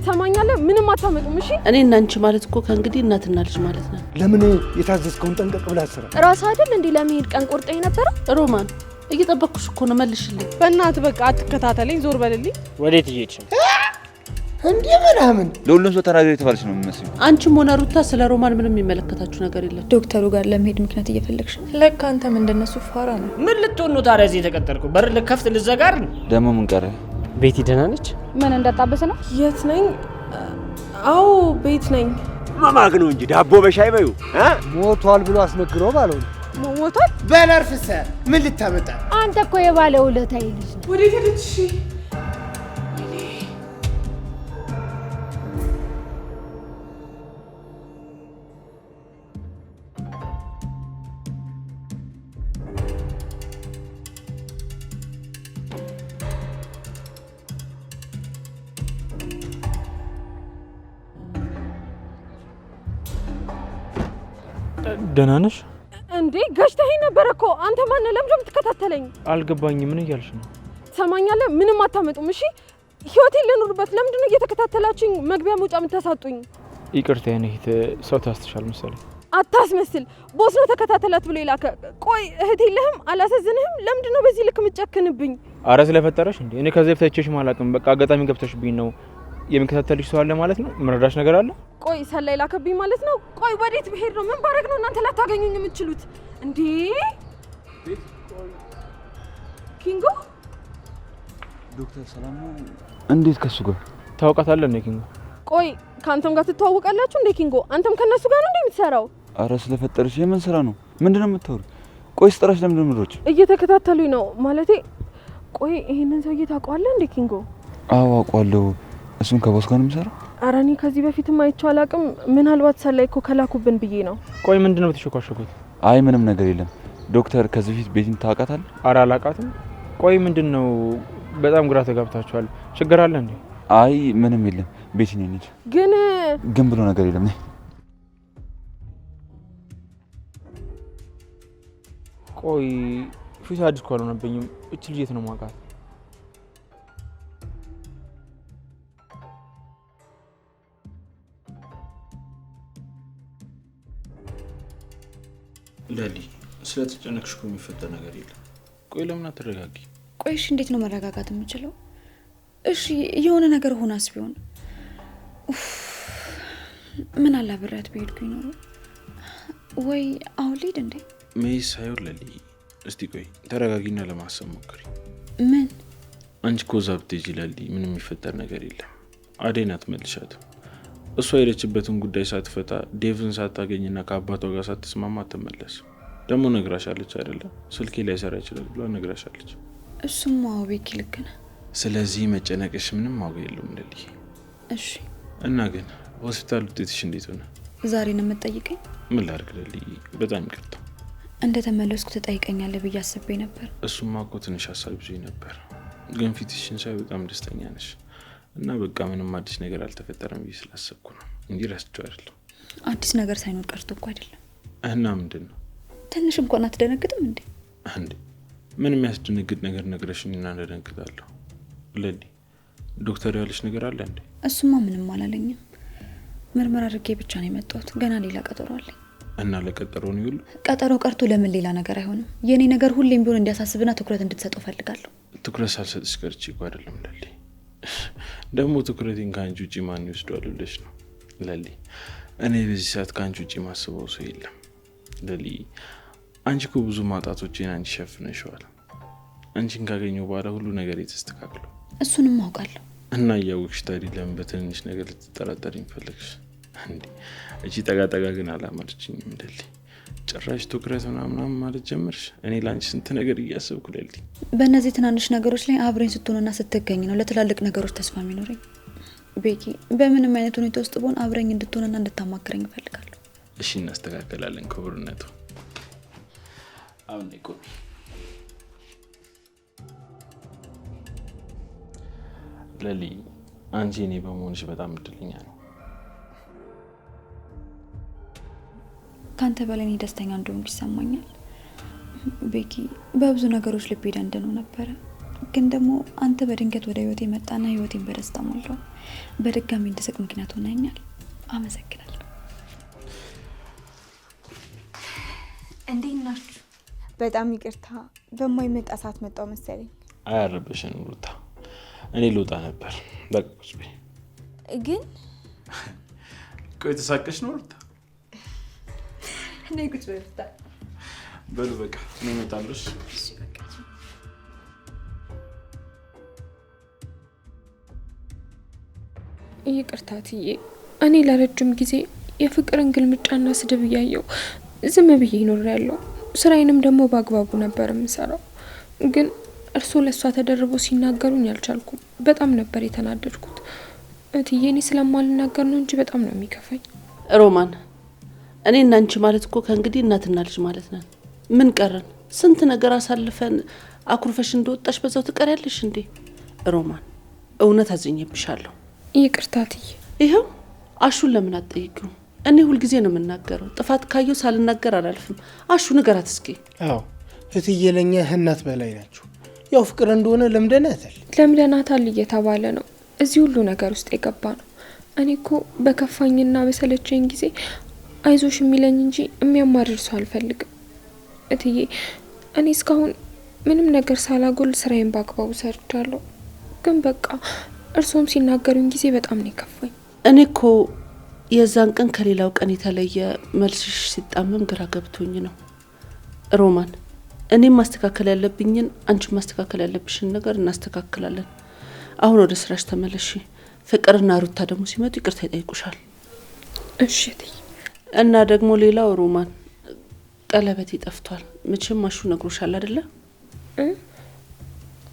ሰማኛለህ? ምንም አታመጡም። እሺ እኔ እና አንቺ ማለት እኮ ከእንግዲህ እናትና ልጅ ማለት ነው። ለምን የታዘዝከውን ጠንቀቅ ብለህ አስራ ራስ አይደል እንዴ ለመሄድ ቀን ቆርጠኝ ነበር። ሮማን እየጠበቅኩሽ እኮ ነው። መልሽልኝ በእናትህ በቃ አትከታተለኝ፣ ዞር በልልኝ። ወዴት እየሄድሽ ነው እንዴ? ምናምን ለሁሉም ሰው ተናገር የተባለች ነው የሚመስለው። አንቺም ሆነ ሩታ ስለ ሮማን ምንም የሚመለከታችሁ ነገር የለም። ዶክተሩ ጋር ለመሄድ ምክንያት እየፈለግሽ ነው። ለካ አንተም እንደነሱ ፋራ ነው። ምን ልትሆን ነው ታዲያ እዚህ የተቀጠርኩ? በር ልከፍት ልዘጋር ነው ደግሞ ምን ቀረ? ቤቲ ደህና ነች? ምን እንዳጣበሰ ነው? የት ነኝ? አዎ ቤት ነኝ። ማማግ ነው እንጂ ዳቦ በሻይ በዩ ሞቷል ብሎ አስነግሮ ባለው ሞቷል በነርፍሰ ምን ልታመጣ? አንተ እኮ የባለ ውለታዬ ልጅ ነህ። ወዴት ሄደች? እሺ ደህና ነሽ እንዴ? ገሽተኸኝ ነበር እኮ አንተ። ማን ለምንድን ነው የምትከታተለኝ? አልገባኝም። ምን እያልሽ ነው? ሰማኛለህ? ምንም አታመጡም። እሺ ህይወቴን ልኑርበት። ለምንድን ነው እየተከታተላችሁኝ መግቢያ መውጫ የምታሳጡኝ? ይቅርታ የኔ እህት፣ ሰው ታስተሻል መሰለኝ። አታስመስል። ቦስ ነው ተከታተላት ብሎ ይላከ። ቆይ እህት የለህም? አላሳዝንህም? ለምንድን ነው በዚህ ልክ የምትጨክንብኝ? አረ ስለፈጠረሽ እንዴ! እኔ ከዚህ በፊት አይቼሽ አላውቅም። በቃ አጋጣሚ ገብተሽብኝ ነው። የሚከታተልሽ ሰው አለ ማለት ነው? ምረዳሽ ነገር አለ? ቆይ ሰላይ ላከብኝ ማለት ነው? ቆይ ወዴት ብሄድ ነው? ምን ባረግ ነው እናንተ ላታገኙኝ የምትችሉት እንዴ? ኪንጎ ዶክተር ሰላም ነው? እንዴት ከሱ ጋር ታውቃታለህ እንዴ ኪንጎ? ቆይ ካንተም ጋር ትተዋወቃላችሁ እንዴ ኪንጎ? አንተም ከነሱ ጋር ነው እንዴ የምትሰራው? አረ ስለፈጠረሽ የምን ስራ ነው? ምንድነው የምታወሪ? ቆይ ስጠራሽ ለምን ምሮች? እየተከታተሉኝ ነው ማለቴ። ቆይ ይሄንን ሰውዬ ታውቀዋለህ እንዴ ኪንጎ? አዎ አውቀዋለሁ። እሱን ከቦስ ጋር ነው የምሰራው? ኧረ እኔ ከዚህ በፊትም አይቼው አላውቅም። ምናልባት ሰላይ እኮ ከላኩብን ብዬ ነው። ቆይ ምንድነው ብትሸኳሸኩት? አይ ምንም ነገር የለም ዶክተር። ከዚህ በፊት ቤቲን ታውቃታለህ? አረ አላውቃትም። ቆይ ምንድነው? በጣም ግራ ተጋብታችኋል። ችግር አለ እንዴ? አይ ምንም የለም ቤቲ ነኝ እንጂ። ግን ብሎ ነገር የለም። ቆይ ፊት አዲስ እኮ አልሆነብኝም። እቺ ልጅ የት ነው የማውቃት? ለሊ ስለተጨነቅሽ እኮ የሚፈጠር ነገር የለም። ቆይ ለምን አትረጋጊ? ቆይ እሺ እንዴት ነው መረጋጋት የምችለው? እሺ የሆነ ነገር ሆናስ ቢሆን ምን አለ አብሬያት ብሄድኩኝ ኖሮ። ወይ አሁን ልሂድ እንዴ? ሜስ ሳይሆን ለሊ እስቲ ቆይ ተረጋጊና ለማሰብ ሞክሪ። ምን? አንቺ እኮ እዛ ብትሄጂ ለሊ ምንም የሚፈጠር ነገር የለም። አደይን አትመልሻትም። እሷ የሄደችበትን ጉዳይ ሳትፈታ ዴቭን ሳታገኝና ከአባቷ ጋር ሳትስማማ አትመለስም። ደግሞ ነግራሻለች አይደለ? ስልኬ ላይ ሰራ ይችላል ብላ ነግራሻለች። እሱም አዎ ቤኪ ልክ ነህ። ስለዚህ መጨነቅሽ ምንም ዋጋ የለውም ለሊ። እሺ እና ግን ሆስፒታል ውጤትሽ እንዴት ሆነ? ዛሬ ነው የምትጠይቀኝ? ምን ላድርግ ለሊ፣ በጣም ይቅርታ። እንደ ተመለስኩ ትጠይቀኛለህ ብዬ አስቤ ነበር። እሱማ እኮ ትንሽ ሀሳብ ይዞኝ ነበር፣ ግን ፊትሽን ሳይ በጣም ደስተኛ ነሽ እና በቃ ምንም አዲስ ነገር አልተፈጠረም ብዬ ስላሰብኩ ነው እንጂ ረስቼው አይደለም። አዲስ ነገር ሳይኖር ቀርቶ እኮ አይደለም። እና ምንድን ነው? ትንሽ እንኳን አትደነግጥም እንዴ? እንዴ ምን የሚያስደነግጥ ነገር ነግረሽኝና እንደደንግጣለሁ? ለሊ ዶክተር ያለሽ ነገር አለ እንዴ? እሱማ ምንም አላለኝም። ምርመራ አድርጌ ብቻ ነው የመጣሁት። ገና ሌላ ቀጠሮ አለኝ። እና ለቀጠሮ ነው ይሉ? ቀጠሮ ቀርቶ ለምን ሌላ ነገር አይሆንም? የኔ ነገር ሁሌም ቢሆን እንዲያሳስብና ትኩረት እንድትሰጠው ፈልጋለሁ። ትኩረት ሳልሰጥሽ ቀርቼ እኮ አይደለም ለሊ። ደግሞ ትኩረቴን ከአንቺ ውጪ ማን ይወስደዋል ብለሽ ነው? ለሊ እኔ በዚህ ሰዓት ከአንቺ ውጪ ማስበው ሰው የለም። ለሊ አንቺ እኮ ብዙ ማጣቶቼን አንቺ ሸፍነሽዋል። አንቺን ካገኘሁ በኋላ ሁሉ ነገር የተስተካክሎ። እሱንም አውቃለሁ። እና እያወቅሽ ታዲያ ለምን በትንሽ ነገር ልትጠራጠሪኝ ፈለግሽ እንዴ? እቺ ጠጋጠጋ ግን አላማረችኝም ለሊ። ጭራሽ ትኩረት ምናምን ማለት ጀመርሽ። እኔ ላንቺ ስንት ነገር እያሰብኩ ለሊ። በእነዚህ ትናንሽ ነገሮች ላይ አብረኝ ስትሆንና ስትገኝ ነው ለትላልቅ ነገሮች ተስፋ የሚኖረኝ። ቤኪ በምንም አይነት ሁኔታ ውስጥ ብሆን አብረኝ እንድትሆንና እንድታማክረኝ እፈልጋለሁ። እሺ እናስተካከላለን። ክቡርነቱ አሁን ይቆም። ለሊ አንቺ እኔ በመሆንሽ በጣም እድለኛ ነው። ካንተ በላይ እኔ ደስተኛ እንደሆንኩ ይሰማኛል። ቤኪ በብዙ ነገሮች ልቤ ደንድኖ ነበረ። ግን ደግሞ አንተ በድንገት ወደ ህይወቴ መጣና ህይወቴን በደስታ ሞላው። በድጋሚ እንድስቅ ምክንያት ሆነኛል። አመሰግናለሁ። እንዴት ናችሁ? በጣም ይቅርታ በማይመጣ ሰዓት መጣው መሰለኝ። አያረበሽን ሩታ፣ እኔ ልወጣ ነበር። በቃ ቁጭ በይ። ግን ቆይ ተሳቀሽ ነው ሩታ? እኔ ቁጭ በይ ሩታ። በሉ በቃ እኔ እመጣለሁ። እሺ በቃ ይቅርታ ትዬ፣ እኔ ለረጅም ጊዜ የፍቅርን ግልምጫና ስድብ እያየው ዝም ብዬ ይኖራለሁ። ስራዬንም ደግሞ በአግባቡ ነበር የምሰራው። ግን እርሶ ለሷ ተደርቦ ሲናገሩኝ አልቻልኩም። በጣም ነበር የተናደድኩት። እትዬ እኔ ስለማልናገር ነው እንጂ በጣም ነው የሚከፋኝ። ሮማን፣ እኔ እና አንቺ ማለት እኮ ከእንግዲህ እናትና ልጅ ማለት ነን። ምን ቀረን? ስንት ነገር አሳልፈን አኩርፈሽ እንደወጣሽ በዛው ትቀሪያለሽ እንዴ? ሮማን፣ እውነት አዝኜብሻለሁ። ይቅርታ እትዬ። ይኸው አሹን ለምን አትጠይቂው? እኔ ሁልጊዜ ነው የምናገረው። ጥፋት ካየው ሳልናገር አላልፍም። አሹ ንገራት እስኪ። አዎ እትዬ ለኛ እናት በላይ ናቸው። ያው ፍቅር እንደሆነ ለምደናታል እየተባለ ነው እዚህ ሁሉ ነገር ውስጥ የገባ ነው። እኔ እኮ በከፋኝና በሰለቸኝ ጊዜ አይዞሽ የሚለኝ እንጂ የሚያማርር ሰው አልፈልግም። እትዬ እኔ እስካሁን ምንም ነገር ሳላጎል ስራዬን በአግባቡ ሰርቻለሁ። ግን በቃ እርሶም ሲናገሩኝ ጊዜ በጣም ነው የከፋኝ። እኔ እኮ የዛን ቀን ከሌላው ቀን የተለየ መልስሽ ሲጣመም ግራ ገብቶኝ ነው። ሮማን፣ እኔም ማስተካከል ያለብኝን አንቺ ማስተካከል ያለብሽን ነገር እናስተካክላለን። አሁን ወደ ስራሽ ተመለሺ። ፍቅርና ሩታ ደግሞ ሲመጡ ይቅርታ ይጠይቁሻል። እሺ እትዬ። እና ደግሞ ሌላው ሮማን፣ ቀለበት ይጠፍቷል። መቼም አሹ ነግሮሻል አይደለ?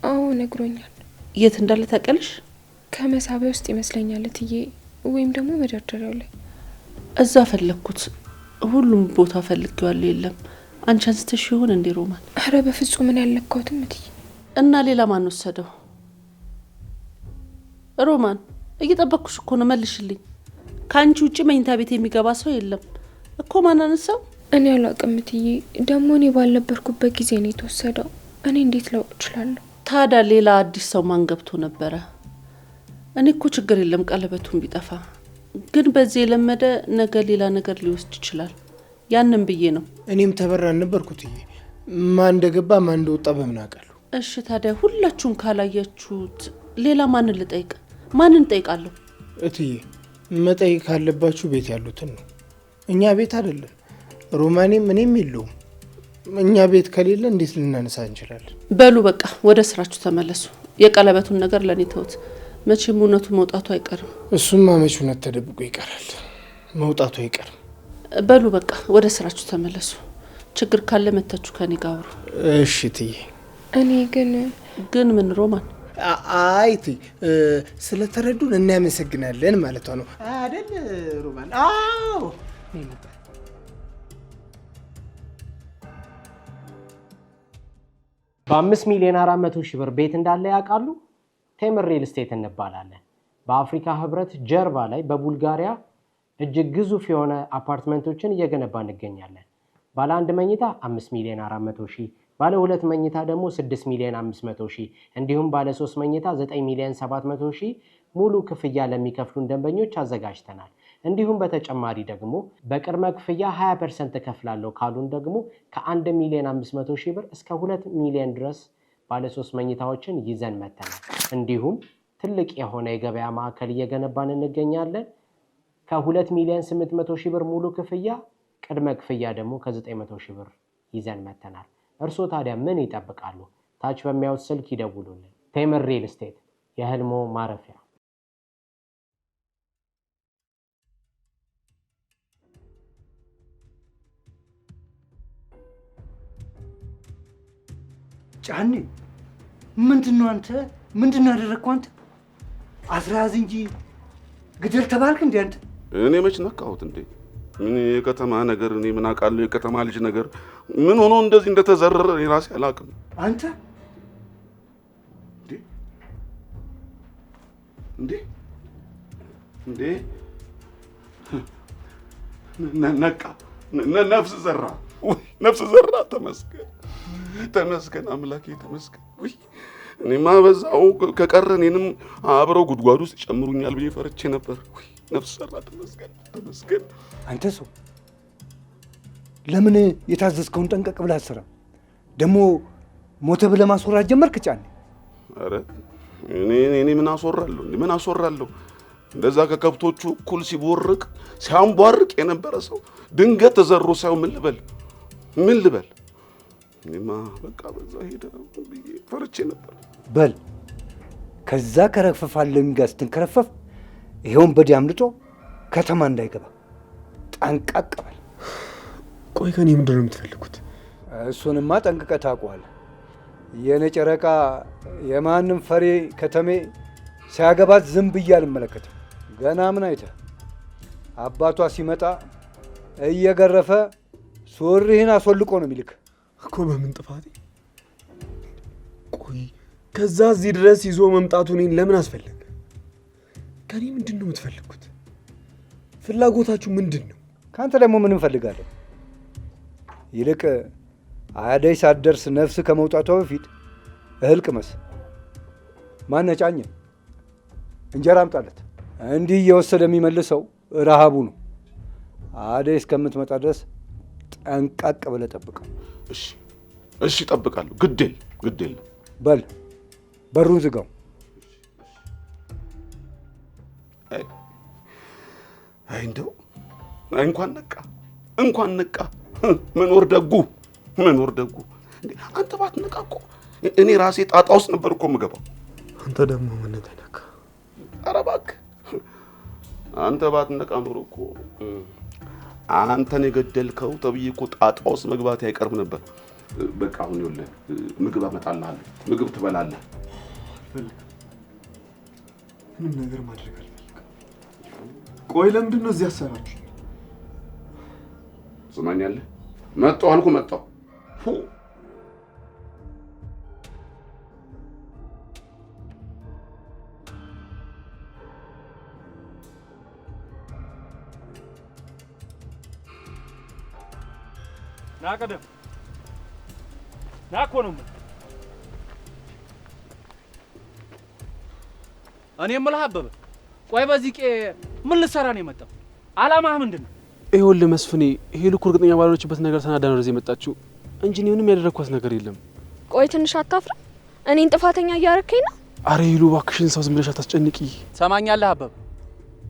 አዎ ነግሮኛል። የት እንዳለ ታውቂያለሽ? ከመሳቢያ ውስጥ ይመስለኛል እትዬ፣ ወይም ደግሞ መደርደሪያው ላይ። እዛ ፈለግኩት፣ ሁሉም ቦታ ፈልጌዋለሁ። የለም። አንቺ አንስተሽ ይሆን እንዴ ሮማን? አረ በፍጹም ምን ያለካውትም እትዬ። እና ሌላ ማን ወሰደው? ሮማን፣ እየጠበቅኩሽ እኮ ነው፣ መልሽልኝ። ከአንቺ ውጭ መኝታ ቤት የሚገባ ሰው የለም እኮ። ማን አነሳው? እኔ አላውቅም እትዬ። ደግሞ እኔ ባልነበርኩበት ጊዜ ነው የተወሰደው። እኔ እንዴት ላውቅ እችላለሁ? ታዲያ ሌላ አዲስ ሰው ማን ገብቶ ነበረ? እኔ እኮ ችግር የለም ቀለበቱን ቢጠፋ፣ ግን በዚህ የለመደ ነገ ሌላ ነገር ሊወስድ ይችላል። ያንን ብዬ ነው። እኔም ተበራን ነበርኩት። ማን እንደገባ ማን እንደወጣ በምን አውቃለሁ? እሺ ታዲያ ሁላችሁም ካላያችሁት ሌላ ማንን ልጠይቅ? ማንን ጠይቃለሁ? እትዬ መጠየቅ ካለባችሁ ቤት ያሉትን ነው። እኛ ቤት አይደለም። ሮማኔም እኔም የለውም። እኛ ቤት ከሌለ እንዴት ልናነሳ እንችላለን? በሉ በቃ ወደ ስራችሁ ተመለሱ። የቀለበቱን ነገር ለኔ ተውት። መቼም እውነቱ መውጣቱ አይቀርም። እሱማ መቼ እውነት ተደብቆ ይቀራል? መውጣቱ አይቀርም። በሉ በቃ ወደ ስራችሁ ተመለሱ። ችግር ካለ መታችሁ ከኔ ጋር አውሩ። እሺ እትዬ። እኔ ግን ምን ሮማን? አይ እትዬ ስለተረዱን እናመሰግናለን ማለቷ ነው አይደል ሮማን? አዎ በ5 ሚሊዮን 400 ሺህ ብር ቤት እንዳለ ያውቃሉ? ቴምር ሪል ስቴት እንባላለን። በአፍሪካ ህብረት ጀርባ ላይ በቡልጋሪያ እጅግ ግዙፍ የሆነ አፓርትመንቶችን እየገነባ እንገኛለን። ባለ 1 መኝታ 5 ሚሊዮን 400 ሺህ፣ ባለ 2 መኝታ ደግሞ 6 ሚሊዮን 500 ሺህ እንዲሁም ባለ 3 መኝታ 9 ሚሊዮን 700 ሺህ ሙሉ ክፍያ ለሚከፍሉን ደንበኞች አዘጋጅተናል። እንዲሁም በተጨማሪ ደግሞ በቅድመ ክፍያ 20% እከፍላለሁ ካሉን ደግሞ ከ1 ሚሊዮን 500 ሺህ ብር እስከ 2 ሚሊዮን ድረስ ባለ 3 መኝታዎችን ይዘን መተናል። እንዲሁም ትልቅ የሆነ የገበያ ማዕከል እየገነባን እንገኛለን። ከ2 ሚሊዮን 800 ሺህ ብር ሙሉ ክፍያ፣ ቅድመ ክፍያ ደግሞ ከ900 ሺህ ብር ይዘን መተናል። እርስዎ ታዲያ ምን ይጠብቃሉ? ታች በሚያዩት ስልክ ይደውሉልን። ቴምር ሪል ስቴት የህልሞ ማረፊያ። ጫኔ ምንድነው? አንተ ምንድነው ያደረግከው? አንተ አስራዝ እንጂ ግደል ተባልክ እንዴ? አንተ እኔ መች ነካሁት እንዴ? ምን የከተማ ነገር እኔ ምን አውቃለሁ? የከተማ ልጅ ነገር ምን ሆኖ እንደዚህ እንደተዘረረ እኔ ራሴ አላውቅም። አንተ እንዴ ነቃ፣ ነፍስ ዘራ፣ ነፍስ ዘራ። ተመስገን ተመስገን አምላኬ ተመስገን። እኔማ በዛው ከቀረ እኔንም አብረው ጉድጓድ ውስጥ ይጨምሩኛል ብዬ ፈርቼ ነበር። ነፍስ ሰራ። ተመስገን። አንተ ሰው ለምን የታዘዝከውን ጠንቀቅ ብለህ አትሰራም? ደግሞ ሞተ ብለህ ማስወራት ጀመርክ ጫኔ? አረ እኔ ምን አስወራለሁ? ምን አስወራለሁ? እንደዛ ከከብቶቹ እኩል ሲቦርቅ ሲያንቧርቅ የነበረ ሰው ድንገት ተዘሮ ሳይሆን ምን ልበል? እኔማ በቃ በዛ ሄደ ብዬ ፈርቼ ነበር። በል ከዛ ከረፈፋለኝ ጋር ስትንከረፈፍ ይሄውን በዲህ አምልጦ ከተማ እንዳይገባ ጠንቀቅ በል። ቆይ ከኔ ምንድን ነው የምትፈልጉት? እሱንማ ጠንቅቀህ ታውቀዋለህ። የኔ ጨረቃ የማንም ፈሬ ከተሜ ሲያገባት ዝም ብዬ አልመለከትም። ገና ምን አይተህ አባቷ ሲመጣ እየገረፈ ሱሪህን አስወልቆ ነው የሚልክ እኮ። በምን ጥፋቴ? ቆይ ከዛ እዚህ ድረስ ይዞ መምጣቱ እኔን ለምን አስፈለገ? ከኔ ምንድን ነው የምትፈልጉት? ፍላጎታችሁ ምንድን ነው? ከአንተ ደግሞ ምን እንፈልጋለን? ይልቅ አደይ ሳትደርስ ነፍስ ከመውጣቷ በፊት እህል ቅመስ። ማነህ ጫኘ? እንጀራ አምጣለት። እንዲህ እየወሰደ የሚመልሰው ረሃቡ ነው። አደይ እስከምትመጣ ድረስ ጠንቀቅ ብለህ ጠብቀው። እሺ እጠብቃለሁ። ግድ የለም። በል በሩን ዝጋው። አይ እንደው እንኳን ነቃ። መኖር ደጉ። አንተ ባትነቃ እኮ እኔ ራሴ ጣጣ ውስጥ ነበር እኮ የምገባው። አንተ ደግሞ ምን ተነካ? ኧረ እባክህ አንተ ባትነቃ ኖሮ እኮ አንተን የገደልከው ተብዬ እኮ ጣጣ ውስጥ መግባት አይቀርም ነበር። በቃ አሁን ይኸውልህ ምግብ አመጣልሃለሁ። ምግብ ትበላለህ። ምንም ነገር ማድረግ አልፈልግም። ቆይ ለምንድን ነው እዚህ ያሰራችሁ? ስማኛለህ? መጣሁ። ና ቀደም ና እኮ ነው። እኔ የምልህ አበበ፣ ቆይ በዚህ ምን ልትሰራ ነው የመጣው? አላማህ ምንድን ነው? ይኸውልህ መስፍኔ፣ ሄሉ እኮ እርግጠኛ ባልሆነችበት ነገር ተናዳ ነው ወደዚህ የመጣችው እንጂ እኔ ምንም ያደረግኳት ነገር የለም። ቆይ ትንሽ አታፍርም? እኔን ጥፋተኛ እያረከኝ ነው? አረ ሄሉ እባክሽን ሰው ዝም ብለሽ አታስጨንቂ። ሰማኛለህ አበበ፣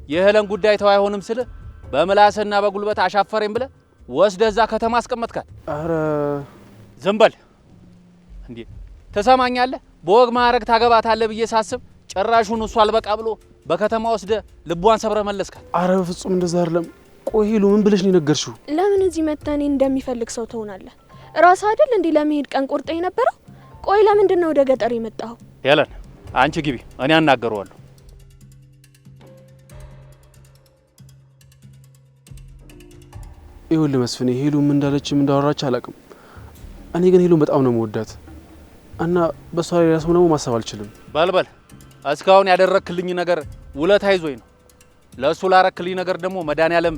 የሄለን ጉዳይ ተው አይሆንም ስልህ በምላስና በጉልበት አሻፈረኝ ብለህ ወስደህ እዛ ከተማ አስቀመጥካት። አረ ዝም በል እንዴ! ተሰማኛለህ? በወግ ማዕረግ ታገባታለህ ብዬ ሳስብ ጭራሹን እሱ አልበቃ ብሎ በከተማ ወስደህ ልቧን ሰብረህ መለስካት። አረ በፍጹም እንደዛ አይደለም። ቆይ ሄሉ ምን ብለሽ ነው የነገርሽው? ለምን እዚህ መጥተህ እኔን እንደሚፈልግ ሰው ትሆናለህ? ራስህ አይደል እንዴ ለመሄድ ቀን ቁርጠኝ ነበረው? ቆይ ለምንድን ነው ወደ ገጠር የመጣኸው? ሄለን አንቺ ግቢ፣ እኔ አናገረዋለሁ። ይኸውልህ መስፍኔ፣ ሄሉ ምን እንዳለችም እንዳወራች አላውቅም። እኔ ግን ሄሉን በጣም ነው የምወዳት እና በሷ ላይ ራስም ደግሞ ማሰብ አልችልም። በልበል፣ እስካሁን ያደረክልኝ ነገር ውለታ ይዞኝ ነው። ለእሱ ላረክልኝ ነገር ደግሞ መድኃኒዓለም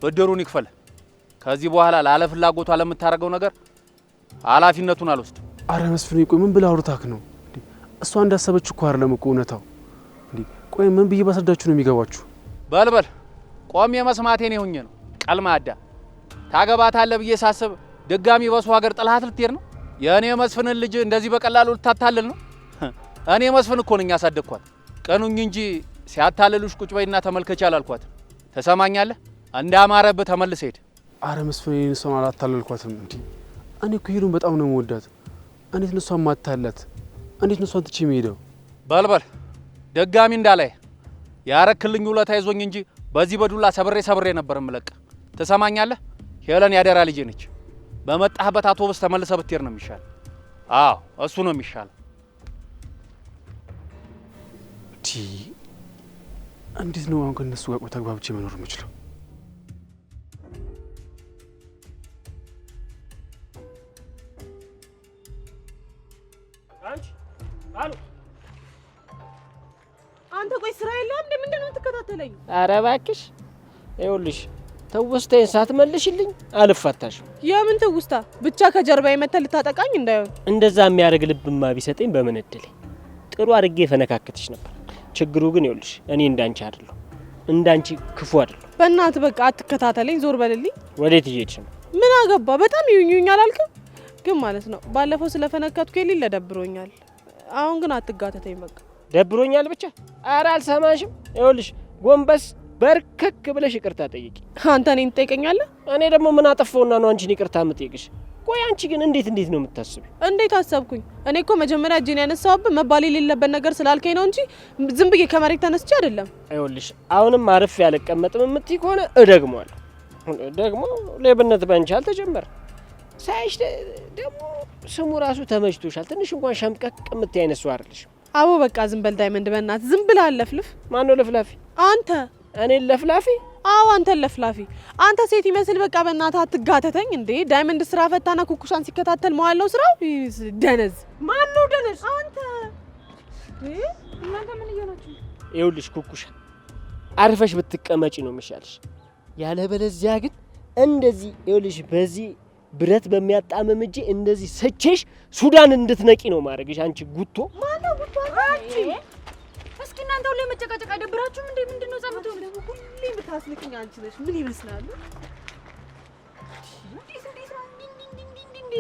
ብድሩን ይክፈል። ከዚህ በኋላ ላለ ፍላጎቷ ለምታደርገው ነገር ኃላፊነቱን አልወስድም። አረ መስፍኔ፣ ቆይ ምን ብላ አውርታክ ነው? እሷ እንዳሰበች እኮ አይደለም እኮ እውነታው። ቆይ ምን ብዬ ባስረዳችሁ ነው የሚገባችሁ? በልበል፣ ቆሜ መስማቴን የሆኜ ነው። ቀልማዳ ታገባታለህ ብዬ ሳስብ ድጋሚ በሱ ሀገር ጥላት ልትሄድ ነው? የእኔ መስፍንን ልጅ እንደዚህ በቀላሉ ልታታልል ነው? እኔ መስፍን እኮ ነኝ ያሳደግኳት። ቀኑኝ እንጂ ሲያታልሉሽ ቁጭ በይና ተመልከች አላልኳት። ተሰማኛለህ? እንዳማረብህ ተመልሰ ሄድ። አረ መስፍን፣ እሷን አላታለልኳትም። እንዴ እኔ እኮ ሄሉን በጣም ነው የምወዳት። እንዴት ነው እሷን ማታላት? እንዴት ነው እሷን ትቼ የምሄደው? በልበል፣ ደጋሚ እንዳላይ ያረክልኝ ውለታ ይዞኝ እንጂ በዚህ በዱላ ሰብሬ ነበር የምለቅ። ተሰማኛለህ? ሄለን ያደራ ልጄ ነች። በመጣህበት አውቶቡስ ተመልሰ ብትሄድ ነው የሚሻል። አዎ እሱ ነው የሚሻል። እንዴት ነው አሁን ከነሱ ጋር ተግባብቼ መኖር የምችለው? አንተ ቆይ ስራ የለህም እንዴ? ምንድን ነው የምትከታተለኝ? ኧረ እባክሽ ይኸውልሽ ትውስታዬን ሳትመልሽልኝ አልፋታሽም። የምን ትውስታ? ብቻ ከጀርባ የመተህ ልታጠቃኝ እንዳይሆን። እንደዛ የሚያደርግ ልብማ ቢሰጠኝ በምን እድሌ ጥሩ አድርጌ ፈነካከትሽ ነበር። ችግሩ ግን ይኸውልሽ እኔ እንዳንቺ አይደለሁ፣ እንዳንቺ ክፉ አይደለሁ። በእናትህ በቃ አትከታተለኝ፣ ዞር በልልኝ። ወዴት እየሄድሽ ነው? ምን አገባ? በጣም ይዩኝ አላልክም? ግን ማለት ነው ባለፈው ስለፈነከትኩ የሌለ ደብሮኛል። አሁን ግን አትጋተተኝ በቃ። ደብሮኛል ብቻ? ኧረ አልሰማሽም። ይኸውልሽ ጎንበስ በርከክ ብለሽ ይቅርታ ጠይቂ። አንተ እኔን ትጠይቀኛለህ? እኔ ደግሞ ምን አጠፋውና ነው አንቺን ይቅርታ የምጠይቅሽ? ቆይ አንቺ ግን እንዴት ነው የምታስቢው? እንዴት አሰብኩኝ? እኔ እኮ መጀመሪያ እጄን ያነሳሁብህ መባል የሌለበት ነገር ስላልከኝ ነው እንጂ ዝም ብዬ ከመሬት ተነስቼ አይደለም። ይኸውልሽ አሁንም አርፌ ያልቀመጥም የምትይ ከሆነ እደግመዋለሁ። ደግሞ ሌብነት ባንቺ አልተጀመረ። ሳይሽ ደግሞ ስሙ ራሱ ተመችቶሻል። ትንሽ እንኳን ሸምቀቅ የምትይ አይነት ሰው አይደለሽ። አቦ በቃ ዝም በል ዳይመንድ፣ በእናትህ ዝም ብለህ አለፍልፍ። ማን ነው ለፍላፊ? አንተ። እኔን ለፍላፊ? አዎ አንተን ለፍላፊ። አንተ ሴት ይመስል በቃ በእናትህ አትጋተተኝ እንዴ። ዳይመንድ ስራ ፈታና ኩኩሻን ሲከታተል መዋል ነው ስራው። ደነዝ። ማን ነው ደነዝ? አንተ። እናንተ ምን እየሆናችሁ? ይኸውልሽ ኩኩሻ አርፈሽ ብትቀመጪ ነው የሚሻልሽ። ያለበለዚያ ግን እንደዚህ ይኸውልሽ በዚህ ብረት በሚያጣመም እጄ እንደዚህ ሰቼሽ ሱዳን እንድትነቂ ነው ማድረግሽ። አንቺ ጉቶ። ማን ነው ጉቶ? አንቺ። እስኪ እናንተ ሁሌ መጨቃጨቅ አይደብራችሁም እንዴ? ምንድነው ጸምቶ ነው ሁሌ የምታስልክኝ አንቺ ነሽ። ምን ይመስላሉ?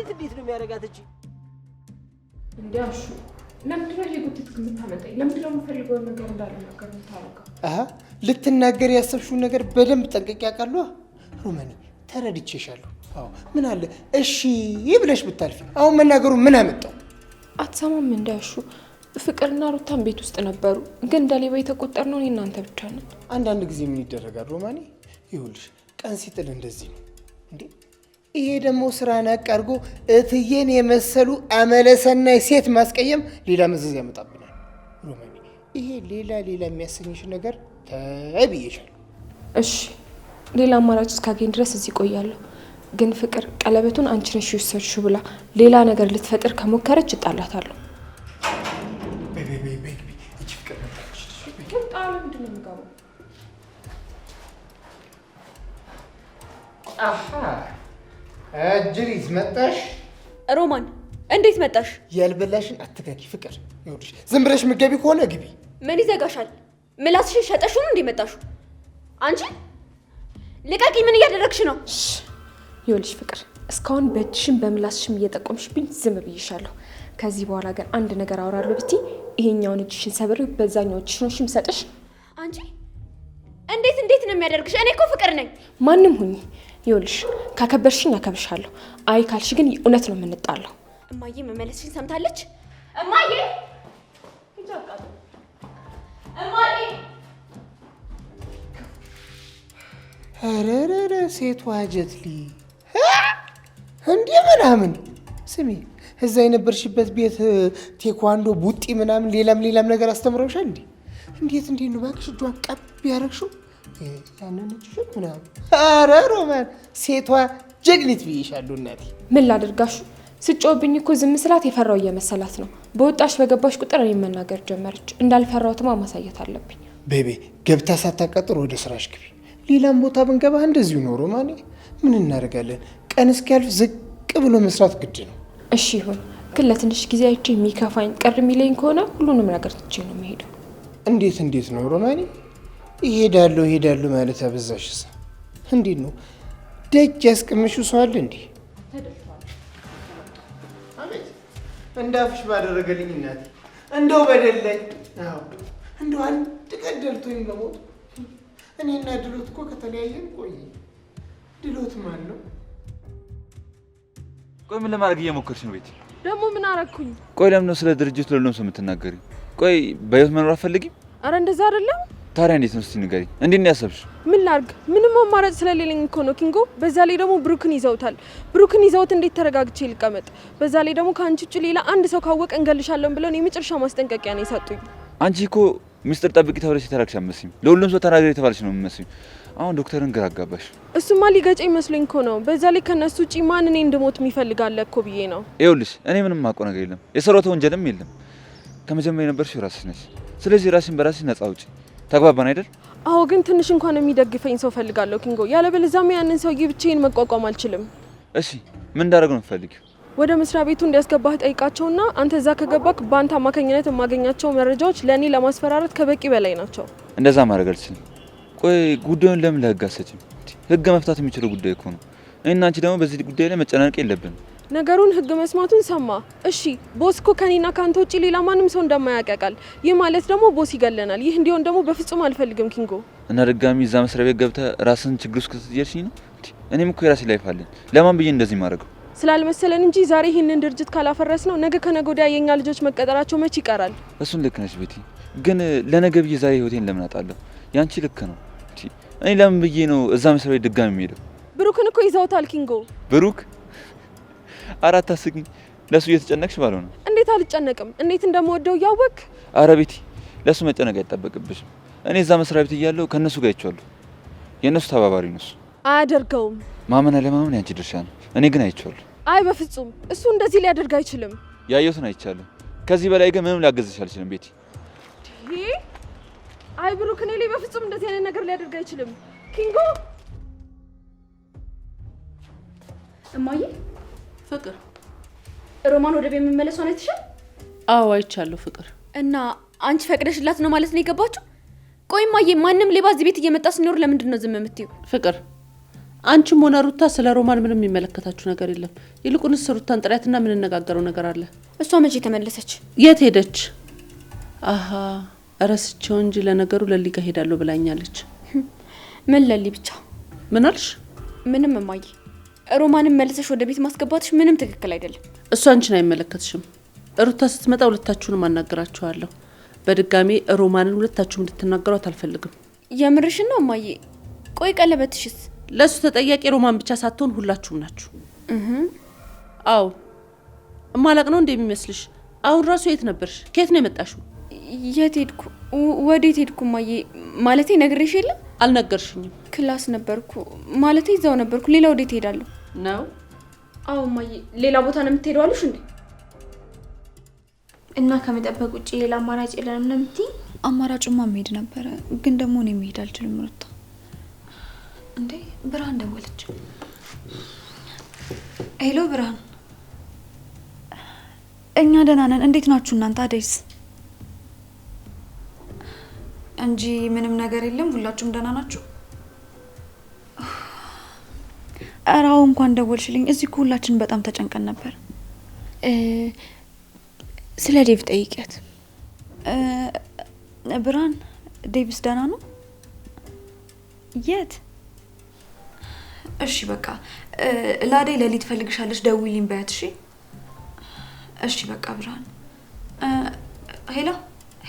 እንዴት ነው የሚያደርጋት እቺ? እንዲያሹ ለምንድነው የጉትት የምታመጣኝ? ለምንድነው የምፈልገውን ነገር እንዳልናገር የምታረገው? ልትናገር ያሰብሽውን ነገር በደንብ ጠንቅቄ አውቃለሁ ሮማኒ፣ ተረድቼሻለሁ። አዎ ምን አለ እሺ ብለሽ ብታልፊ። አሁን መናገሩ ምን አመጣው? አትሰማም? እንዲያሹ ፍቅርና ሩታን ቤት ውስጥ ነበሩ፣ ግን እንደሌባ የተቆጠርነው እኔ እናንተ ብቻ ነን። አንዳንድ ጊዜ ምን ይደረጋል ሮማኒ፣ ይኸውልሽ ቀን ሲጥል እንደዚህ ነው እንዴ። ይሄ ደግሞ ስራ ናቅ አድርጎ እትዬን የመሰሉ አመለሰናይ ሴት ማስቀየም ሌላ መዘዝ ያመጣብናል ሮማኒ። ይሄ ሌላ የሚያሰኝሽ ነገር ተብዬሻለሁ። እሺ ሌላ አማራጭ እስካገኝ ድረስ እዚህ ቆያለሁ። ግን ፍቅር ቀለበቱን አንቺ ነሽ የወሰድሽው ብላ ሌላ ነገር ልትፈጥር ከሞከረች እጣላታለሁ። እጅሪት መጣሽ? ሮማን እንዴት መጣሽ? ያልበላሽን አትጋጊ ፍቅር። ይኸውልሽ ዝም ብለሽ ምገቢ ከሆነ ግቢ። ምን ይዘጋሻል? ምላስሽን ሸጠሽ ነው እንዴ መጣሽው? አንቺ ልቀቂ! ምን እያደረግሽ ነው? ይኸውልሽ ፍቅር እስካሁን በእጅሽም በምላስሽም እየጠቆምሽብኝ ዝም ብዬሻለሁ። ከዚህ በኋላ ግን አንድ ነገር አወራለሁ ብትይ ይሄኛውን እጅሽን ሰብሬ በዛኛው እጅሽ ነው የምሰጥሽ። አንቺ እንዴት ነው የሚያደርግሽ? እኔ እኮ ፍቅር ነኝ። ማንም ሁኚ ይኸውልሽ ካከበርሽኝ አከብርሻለሁ። አይ ካልሽ ግን እውነት ነው የምንጣለው። እማዬ መመለስሽን ሰምታለች? እማዬ እማዬ አረረረ ሴቷ ጀትሊ እንዴ ምናምን። ስሚ እዛ የነበርሽበት ቤት ቴኳንዶ ቡጢ ምናምን ሌላም ነገር አስተምረውሻል እንዴ? እንዴት ነው እባክሽ እጇን ቀብ ያረግሽው? ያንን እጅሽ ምናምን። አረ ሮማን ሴቷ ጀግኒት ብዬሻለሁ እናቴ። ምን ላደርጋሹ? ስጮብኝ እኮ ዝም ስላት የፈራው እየመሰላት ነው። በወጣሽ በገባሽ ቁጥር እኔ መናገር ጀመረች። እንዳልፈራውትማ ማሳየት አለብኝ። ቤቤ ገብታ ሳታቀጥር ወደ ስራሽ ግቢ። ሌላም ቦታ ብንገባ እንደዚሁ ነው ሮማኔ። ምን እናደርጋለን? ቀን እስኪያልፍ ዝቅ ብሎ መስራት ግድ ነው። እሺ ይሁን፣ ግን ለትንሽ ጊዜ አይቼ የሚከፋኝ ቅር የሚለኝ ከሆነ ሁሉንም ነገር ትቼ ነው የሚሄደው። እንዴት ነው ሮማኔ? ይሄዳለሁ ማለት አበዛሽሳ። እንዴት ነው ደጅ ያስቀምሽው ሰው አለ እንዴ? አቤት እንዳፍሽ ባደረገልኝ እናቴ፣ እንደው በደለኝ። አዎ እንደው አንድ ቀን ደልቶኝ በሞት። እኔና ድሎት እኮ ከተለያየን ቆይ። ድሎት ማን ነው? ቆይ ምን ለማድረግ እየሞከርሽ ነው ቤቲ? ደግሞ ምን አረኩኝ? ቆይ ለምን ነው ስለ ድርጅቱ ለሁሉም ሰው የምትናገሪ? ቆይ በህይወት መኖር አትፈልጊም? አረ እንደዛ አይደለም። ታዲያ እንዴት ነው እስቲ ንገሪኝ። እንዴት ነው ያሰብሽ? ምን ላድርግ? ምንም አማራጭ ስለሌለኝ እኮ ነው ኪንጎ። በዛ ላይ ደግሞ ብሩክን ይዘውታል። ብሩክን ይዘውት እንዴት ተረጋግቼ ልቀመጥ? በዛ ላይ ደግሞ ከአንቺ ውጭ ሌላ አንድ ሰው ካወቀ እንገልሻለን ብለው የመጨረሻ ማስጠንቀቂያ ነው የሰጡኝ። አንቺ እኮ ሚስጥር ጠብቂ ተብለሽ የተላክሽ አትመስይም። ለሁሉም ሰው ተናገሪ የተባለሽ ነው የምትመስይው። አሁን ዶክተርን ግራ አጋባሽ። እሱማ ሊገጨኝ መስሎኝ እኮ ነው። በዛ ላይ ከነሱ ውጪ ማን እኔ እንድሞት የሚፈልጋለ እኮ ብዬ ነው። ይኸውልሽ እኔ ምንም የማውቀው ነገር የለም። የሰራሁት ወንጀልም የለም። ከመጀመሪያ የነበርሽው ራስሽ ነሽ። ስለዚህ ራስሽን በራስሽ ነጻ አውጪ። ተግባባን አይደል? አዎ ግን ትንሽ እንኳን የሚደግፈኝ ሰው ፈልጋለሁ ኪንጎ። ያለበለዚያማ ያንን ሰውዬ ብቻዬን መቋቋም አልችልም። እሺ ምን እንዳደረግ ነው የምትፈልጊው? ወደ መስሪያ ቤቱ እንዲያስገባህ ጠይቃቸውና አንተ እዛ ከገባክ በአንተ አማካኝነት የማገኛቸው መረጃዎች ለእኔ ለማስፈራረት ከበቂ በላይ ናቸው። እንደዛ ማድረግ አልችልም። ቆይ ጉዳዩን ለምን ለህግ አሰጭም? ህግ መፍታት የሚችለው ጉዳይ እኮ ነው። እኔና አንቺ ደግሞ በዚህ ጉዳይ ላይ መጨናነቅ የለብንም። ነገሩን ህግ መስማቱን ሰማ። እሺ ቦስ እኮ ከኔና ካንተ ውጪ ሌላ ማንም ሰው እንደማያውቅ ያውቃል። ይህ ማለት ደግሞ ቦስ ይገለናል። ይህ እንዲሆን ደግሞ በፍጹም አልፈልግም ኪንጎ። እና ድጋሚ እዛ መስሪያ ቤት ገብተህ ራስን ችግር ውስጥ ከተጀርሽኝ ነው። እኔም እኮ የራሴ ላይፍ አለኝ። ለማን ብዬ እንደዚህ ማድረገው? ስላልመሰለን እንጂ ዛሬ ይህንን ድርጅት ካላፈረስ ነው ነገ ከነገ ወዲያ የኛ ልጆች መቀጠራቸው መች ይቀራል? እሱን ልክ ነሽ ቤቲ። ግን ለነገ ብዬ ዛሬ ህይወቴን ለምን አጣለሁ? ያንቺ ልክ ነው። እኔ ለምን ብዬ ነው እዛ መስሪያ ቤት ድጋሚ የሚሄደው? ብሩክን እኮ ይዘውታል ኪንጎ። ብሩክ አራት አስቂኝ። ለሱ እየተጨነቅሽ ባልሆነ እንዴት አልጨነቅም? እንዴት እንደምወደው ያወቅ። አረ ቤቲ ለሱ መጨነቅ አይጠበቅብሽም። እኔ እዛ መስሪያ ቤት እያለሁ ከነሱ ጋር አይቼዋለሁ። የነሱ ተባባሪ ነው እሱ። አያደርገውም። ማመን አለማመን ያንቺ ድርሻ ነው። እኔ ግን አይቼዋለሁ። አይ በፍጹም እሱ እንደዚህ ሊያደርግ አይችልም። ያየሁትን አይቻለሁ። ከዚህ በላይ ግን ምንም ላገዝሽ አልችልም ቤቲ። አይ ብሩክ እኔ ላይ በፍጹም እንደዚህ አይነት ነገር ሊያደርግ አይችልም። ኪንጎ እማዬ ፍቅር ሮማን ወደ ቤት መመለሷን አይተሻል? አዎ አይቻለሁ ፍቅር። እና አንቺ ፈቅደሽላት ነው ማለት ነው የገባችው? ቆይ እማዬ ማንም ሌባ እዚህ ቤት እየመጣ ሲኖር ለምንድን ነው ዝም የምትይው? ፍቅር አንቺም ሆነ ሩታ ስለ ሮማን ምንም የሚመለከታችሁ ነገር የለም። ይልቁንስ ሩታን ጥሪያትና ምን እንነጋገረው ነገር አለ። እሷ መቼ ተመለሰች? የት ሄደች? አሃ ረስቼው እንጂ ለነገሩ ለሊ ጋር ሄዳለሁ ብላኛለች። ምን ለሊ ብቻ? ምን አልሽ? ምንም እማዬ። ሮማንን መልሰሽ ወደ ቤት ማስገባትሽ ምንም ትክክል አይደለም። እሷ አንቺን አይመለከትሽም። ሩታ ስትመጣ ሁለታችሁንም አናግራችኋለሁ። በድጋሚ ሮማንን ሁለታችሁም እንድትናገሯት አልፈልግም። የምርሽን ነው እማዬ? ቆይ ቀለበትሽስ? ለሱ ተጠያቂ ሮማን ብቻ ሳትሆን ሁላችሁም ናችሁ። አዎ እማላቅ ነው እንደሚመስልሽ? አሁን ራሱ የት ነበርሽ? ከየት ነው የመጣሽው? የት ሄድኩ? ወዴት ሄድኩ እማዬ? ማለቴ ነግሬሽ የለ? አልነገርሽኝም። ክላስ ነበርኩ። ማለቴ እዛው ነበርኩ። ሌላ ወዴት ሄዳለሁ? ነው? አዎ እማዬ። ሌላ ቦታ ነው የምትሄደው አሉሽ እንዴ? እና ከመጠበቅ ውጪ ሌላ አማራጭ የለንም ነው የምትይኝ? አማራጩማ መሄድ ነበረ፣ ግን ደግሞ እኔ መሄድ አልችልም ሩታ። እንዴ ብርሃን ደወለች። ሄሎ ብርሃን። እኛ ደህና ነን። እንዴት ናችሁ እናንተ? አደይስ? እንጂ ምንም ነገር የለም። ሁላችሁም ደህና ናችሁ? ኧረ አዎ እንኳን ደወልሽልኝ። እዚህ እኮ ሁላችን በጣም ተጨንቀን ነበር። ስለ ዴቭ ጠይቂያት። ብርሃን ዴቭስ ደህና ነው? የት? እሺ በቃ ላዴ ለሊት ፈልግሻለች፣ ደውይልኝ በያት። እሺ እሺ በቃ ብርሃን። ሄሎ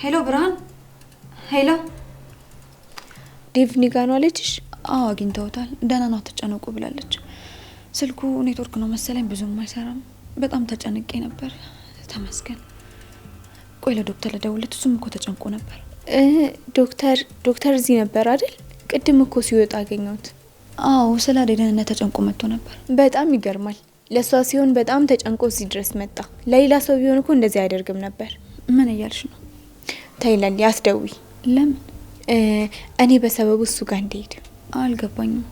ሄሎ ብርሃን ሄሎ። ዴቭ ኒጋ ነው አለችሽ? አዎ አግኝተውታል። ደህና ነው አትጨነቁ ብላለች። ስልኩ ኔትወርክ ነው መሰለኝ ብዙም አይሰራም። በጣም ተጨንቄ ነበር። ተመስገን። ቆይ ለዶክተር ልደውልለት፣ እሱም እኮ ተጨንቆ ነበር። ዶክተር እዚህ ነበር አይደል? ቅድም እኮ ሲወጣ አገኘሁት። አዎ ስለ አደይ ደህንነት ተጨንቆ መጥቶ ነበር። በጣም ይገርማል። ለሷ ሲሆን በጣም ተጨንቆ እዚህ ድረስ መጣ። ለሌላ ሰው ቢሆን እኮ እንደዚህ አያደርግም ነበር። ምን እያልሽ ነው? ታይላል ያስደውይ። ለምን? እኔ በሰበቡ እሱ ጋር እንደሄድ። አልገባኝም።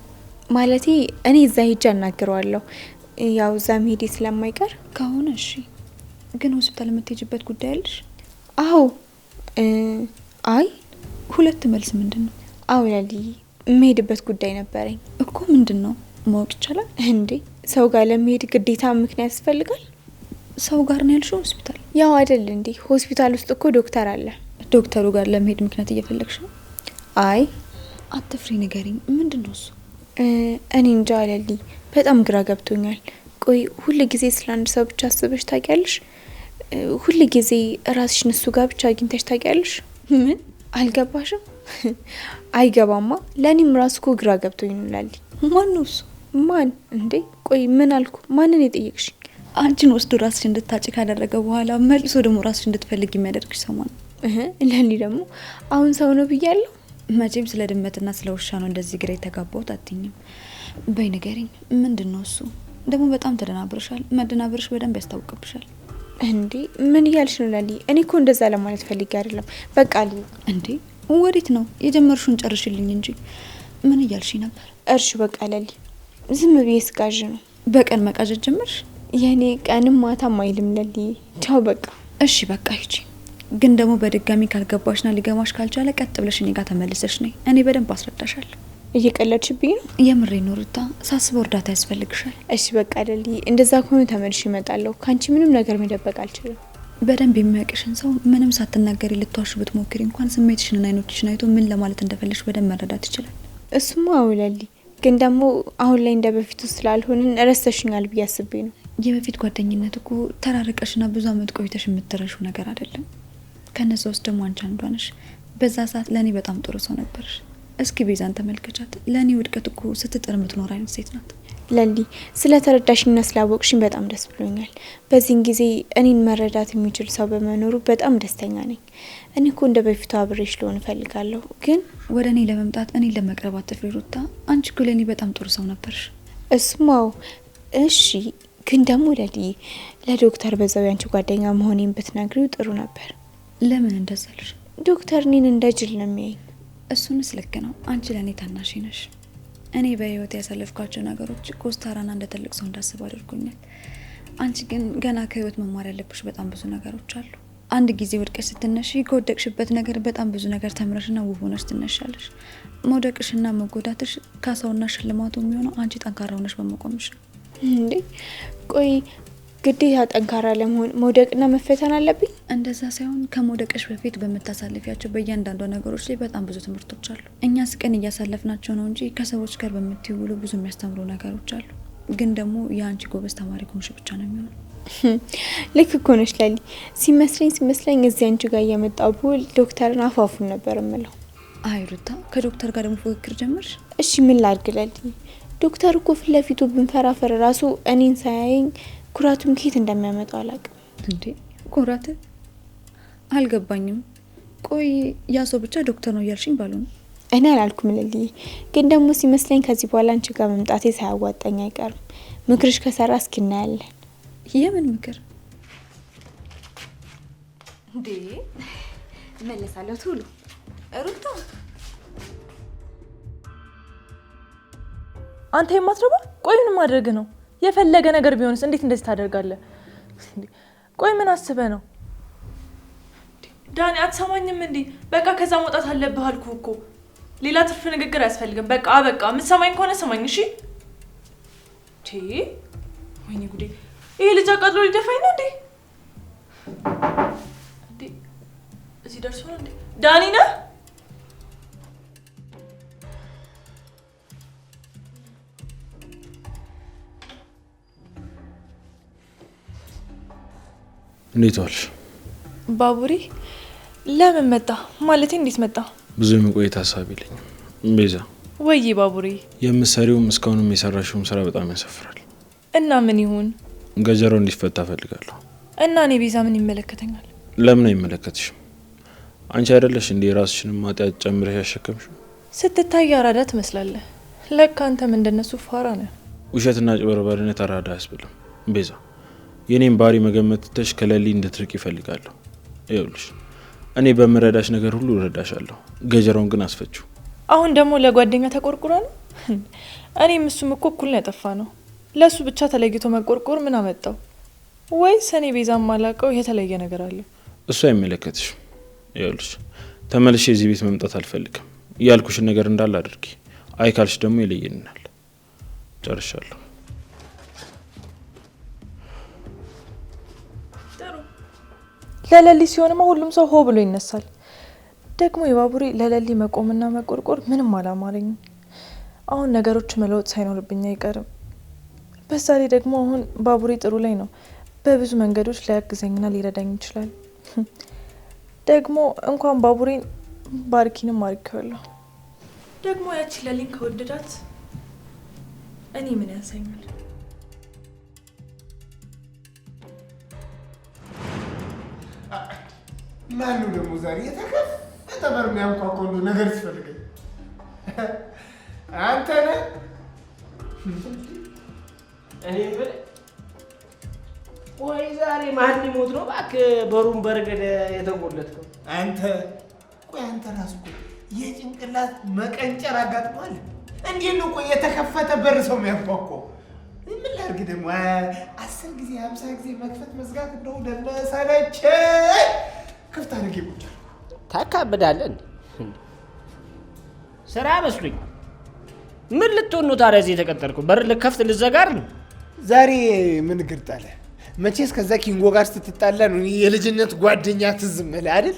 ማለቴ እኔ እዛ ሄጄ አናግረዋለሁ። ያው እዛ መሄዴ ስለማይቀር ከሆነ እሺ። ግን ሆስፒታል የምትሄጂበት ጉዳይ አለሽ? አዎ። አይ ሁለት መልስ ምንድን ነው? አዎ ላሊ የምሄድበት ጉዳይ ነበረኝ እኮ። ምንድን ነው ማወቅ ይቻላል እንዴ? ሰው ጋር ለመሄድ ግዴታ ምክንያት ያስፈልጋል? ሰው ጋር ነው ያልሽው? ሆስፒታል? ያው አይደል እንዴ? ሆስፒታል ውስጥ እኮ ዶክተር አለ። ዶክተሩ ጋር ለመሄድ ምክንያት እየፈለግሽ ነው? አይ አትፍሪ፣ ንገሪኝ። ምንድን ነው እሱ? እኔ እንጃ ላሊ፣ በጣም ግራ ገብቶኛል። ቆይ ሁል ጊዜ ስለ አንድ ሰው ብቻ አስበሽ ታውቂያለሽ? ሁል ጊዜ ራስሽን እሱ ጋር ብቻ አግኝተሽ ታውቂያለሽ? ምን አልገባሽም? አይገባማ። ለኔም ራሱ እኮ ግራ ገብቶኝ ነው ላሊ። ማን ነው እሱ? ማን እንዴ? ቆይ ምን አልኩ? ማንን የጠየቅሽ? አንቺን ወስዶ ራስሽ እንድታጭ ካደረገ በኋላ መልሶ ደግሞ ራስሽ እንድትፈልግ የሚያደርግሽ ሰው ማን ነው? ለኔ ደግሞ አሁን ሰው ነው ብያለሁ። መቼም ስለ ድመትና ስለ ውሻ ነው እንደዚህ ግራ የተጋባሁት አትይኝም? በይ ንገሪኝ፣ ምንድን ነው እሱ? ደግሞ በጣም ተደናብርሻል። መደናብርሽ በደንብ ያስታውቅብሻል። እንዴ ምን እያልሽ ነው ላሊ? እኔ እኮ እንደዛ ለማለት ፈልጌ አይደለም። በቃ እንዴ ወዴት ነው? የጀመርሽውን ጨርሽልኝ እንጂ ምን እያልሽ ነበር? እርሽ በቃ ለሊ ዝም ብዬ ስቃዥ ነው። በቀን መቃዠት ጀመርሽ? የኔ ቀንም ማታም አይልም ለሊ። ቻው በቃ። እሺ በቃ ሂጂ። ግን ደግሞ በድጋሚ ካልገባሽና ሊገማሽ ካልቻለ ቀጥ ብለሽ እኔ ጋር ተመልሰሽ ነይ። እኔ በደንብ አስረዳሻለሁ። እየቀለድሽብኝ ነው? የምሬ ነው ሩታ፣ ሳስበው እርዳታ ያስፈልግሻል። እሺ በቃ ለሊ፣ እንደዛ ከሆነ ተመልሼ እመጣለሁ። ካንቺ ምንም ነገር መደበቅ አልችልም። በደንብ የሚያውቅሽን ሰው ምንም ሳትናገሪ ልትዋሽ ብትሞክሪ እንኳን ስሜትሽንና አይኖችሽን አይቶ ምን ለማለት እንደፈለሽ በደንብ መረዳት ይችላል። እሱማ አውለሊ፣ ግን ደግሞ አሁን ላይ እንደ በፊቱ ስላልሆንን ረስተሽኛል ብዬ አስቤ ነው። የበፊት ጓደኝነት እኮ ተራርቀሽና ብዙ አመት ቆይተሽ የምትረሹ ነገር አይደለም። ከነዛ ውስጥ ደግሞ አንቺ አንዷ ነሽ። በዛ ሰዓት ለእኔ በጣም ጥሩ ሰው ነበርሽ። እስኪ ቤዛን ተመልከቻት። ለእኔ ውድቀት እኮ ስትጥር የምትኖር አይነት ሴት ናት። ለሊ፣ ስለተረዳሽኝና ስላወቅሽኝ በጣም ደስ ብሎኛል። በዚህን ጊዜ እኔን መረዳት የሚችል ሰው በመኖሩ በጣም ደስተኛ ነኝ። እኔ እኮ እንደ በፊቱ አብሬሽ ልሆን እፈልጋለሁ። ግን ወደ እኔ ለመምጣት እኔን ለመቅረብ አትፍሪ ሩታ። አንቺ እኮ ለእኔ በጣም ጥሩ ሰው ነበርሽ። እሱማው እሺ፣ ግን ደግሞ ለሊ፣ ለዶክተር በዛው ያንቺ ጓደኛ መሆኔን ብትነግሪው ጥሩ ነበር። ለምን እንደዛልሽ? ዶክተር እኔን እንደ ጅል ነው የሚያየኝ። እሱንስ ልክ ነው። አንቺ ለእኔ ታናሽ ነሽ። እኔ በህይወት ያሳለፍኳቸው ነገሮች ኮስታራና እንደ ትልቅ ሰው እንዳስብ አድርጎኛል። አንቺ ግን ገና ከህይወት መማር ያለብሽ በጣም ብዙ ነገሮች አሉ። አንድ ጊዜ ወድቀሽ ስትነሺ ከወደቅሽበት ነገር በጣም ብዙ ነገር ተምረሽና ውብ ሆነሽ ትነሻለሽ። መውደቅሽና መጎዳትሽ ካሳውና ሽልማቱ የሚሆነው አንቺ ጠንካራ ሆነሽ በመቆምሽ ነው። እንዴ ቆይ ግዴታ ጠንካራ ለመሆን መውደቅና መፈተን አለብኝ? እንደዛ ሳይሆን ከመውደቅሽ በፊት በምታሳልፊያቸው በእያንዳንዱ ነገሮች ላይ በጣም ብዙ ትምህርቶች አሉ። እኛ ስቀን እያሳለፍናቸው ነው እንጂ ከሰዎች ጋር በምትውሉ ብዙ የሚያስተምሩ ነገሮች አሉ። ግን ደግሞ የአንቺ ጎበዝ ተማሪ ከሆንሽ ብቻ ነው የሚሆነው። ልክ እኮ ነሽ ለሊ። ሲመስለኝ እዚህ አንቺ ጋር እየመጣሁ ብውል ዶክተርን አፋፉን ነበር የምለው። አይ ሩታ፣ ከዶክተር ጋር ደግሞ ፉክክር ጀመርሽ? እሺ ምን ላድርግ ለሊ? ዶክተር እኮ ፊት ለፊቱ ብንፈራፈር ራሱ እኔን ሳያየኝ ኩራቱን ከየት እንደሚያመጣው አላውቅም። እንዴ ኩራት? አልገባኝም። ቆይ ያ ሰው ብቻ ዶክተር ነው እያልሽኝ ባልሆነ? እኔ አላልኩም ልልይ፣ ግን ደግሞ ሲመስለኝ ከዚህ በኋላ አንቺ ጋር መምጣቴ ሳያዋጣኝ አይቀርም። ምክርሽ ከሰራ እስኪ እናያለን። የምን ምክር? እንዴ መለሳለሁ ቶሎ ሩታ። አንተ የማትረባ ቆይ ምን ማድረግ ነው? የፈለገ ነገር ቢሆንስ እንዴት እንደዚህ ታደርጋለህ? ቆይ ምን አስበህ ነው? ዳኒ አትሰማኝም እንዴ? በቃ ከዛ መውጣት አለብህ አልኩህ እኮ። ሌላ ትርፍ ንግግር አያስፈልግም። በቃ የምትሰማኝ ከሆነ ሰማኝ እሺ? ወይኔ ጉዴ! ይሄ ልጅ አቃጥሎ ሊደፋኝ ነው እንዴ? እዚህ ደርሶ ነው እንዴ? ዳኒ ነህ? እንዴት ዋልሽ? ባቡሬ ለምን መጣ? ማለቴ እንዴት መጣ? ብዙ የመቆየት ሀሳብ የለኝም። ቤዛ ወይ ባቡሬ፣ የምትሰሪውም እስካሁንም የሰራሽውም ስራ በጣም ያሳፍራል። እና ምን ይሁን? ገጀራው እንዲፈታ ፈልጋለሁ። እና እኔ ቤዛ ምን ይመለከተኛል? ለምን አይመለከትሽም? አንቺ አይደለሽ እንዴ ራስሽንም ማጥያት ጨምረሽ ያሸከምሽው? ስትታይ አራዳ ትመስላለህ። ለካ አንተም እንደነሱ ፋራ ነህ። ውሸትና ጭበርባሪነት አራዳ አያስብልም። ቤዛ የኔን ባህሪ መገመት ትተሽ ከለሊ እንድትርቅ ይፈልጋለሁ። ይኸውልሽ እኔ በምረዳሽ ነገር ሁሉ እረዳሻለሁ። ገጀራውን ግን አስፈችው። አሁን ደግሞ ለጓደኛ ተቆርቁሮ ነው? እኔም እሱም እኮ እኩል ነው ያጠፋ ነው። ለሱ ብቻ ተለይቶ መቆርቆር ምን አመጣው? ወይስ እኔ ቤዛም ማላቀው የተለየ ነገር አለ? እሱ አይመለከትሽም። ይኸውልሽ ተመልሼ እዚህ ቤት መምጣት አልፈልግም። ያልኩሽን ነገር እንዳለ አድርጊ። አይ ካልሽ ደግሞ ይለየናል። ጨርሻለሁ። ለለሊ ሲሆንማ ሁሉም ሰው ሆ ብሎ ይነሳል። ደግሞ የባቡሬ ለለሊ መቆምና መቆርቆር ምንም አላማረኝም። አሁን ነገሮች መለወጥ ሳይኖርብኝ አይቀርም። በዛ ላይ ደግሞ አሁን ባቡሬ ጥሩ ላይ ነው። በብዙ መንገዶች ሊያግዘኝና ሊረዳኝ ይችላል። ደግሞ እንኳን ባቡሬን ባርኪንም አርኬዋለሁ። ደግሞ ያቺ ለሊን ከወደዳት እኔ ምን ያንሰኛል? ማኑ ደግሞ ዛሬ የተከፈተ በር የሚያንኳኳ ሁሉ ነገር ሲፈልገኝ አንተ ነህ? እኔ ብል ወይ ዛሬ ማን ሊሞት ነው? እባክህ በሩን በረገደ የተጎለትከው አንተ። ቆይ አንተ ራስህ እኮ የጭንቅላት መቀንጨር አጋጥሟል። እንዴት ነው ቆይ የተከፈተ በር ሰው የሚያንኳኳው? ምን ላድርግ ደግሞ 10 ጊዜ 50 ጊዜ መክፈት መዝጋት እንደው ደመሰለች። ክፍት አድርጌ ቁጭ ታካብዳለህ እንዴ? ስራ መስሎኝ። ምን ልትሆን ነው ታዲያ እዚህ የተቀጠርኩ? በር ልከፍት ልዘጋር ነው? ዛሬ ምን ግርጣለ? መቼስ ከዛ ኪንጎ ጋር ስትጣላ ነው የልጅነት ጓደኛ ትዝ እምልህ አይደል?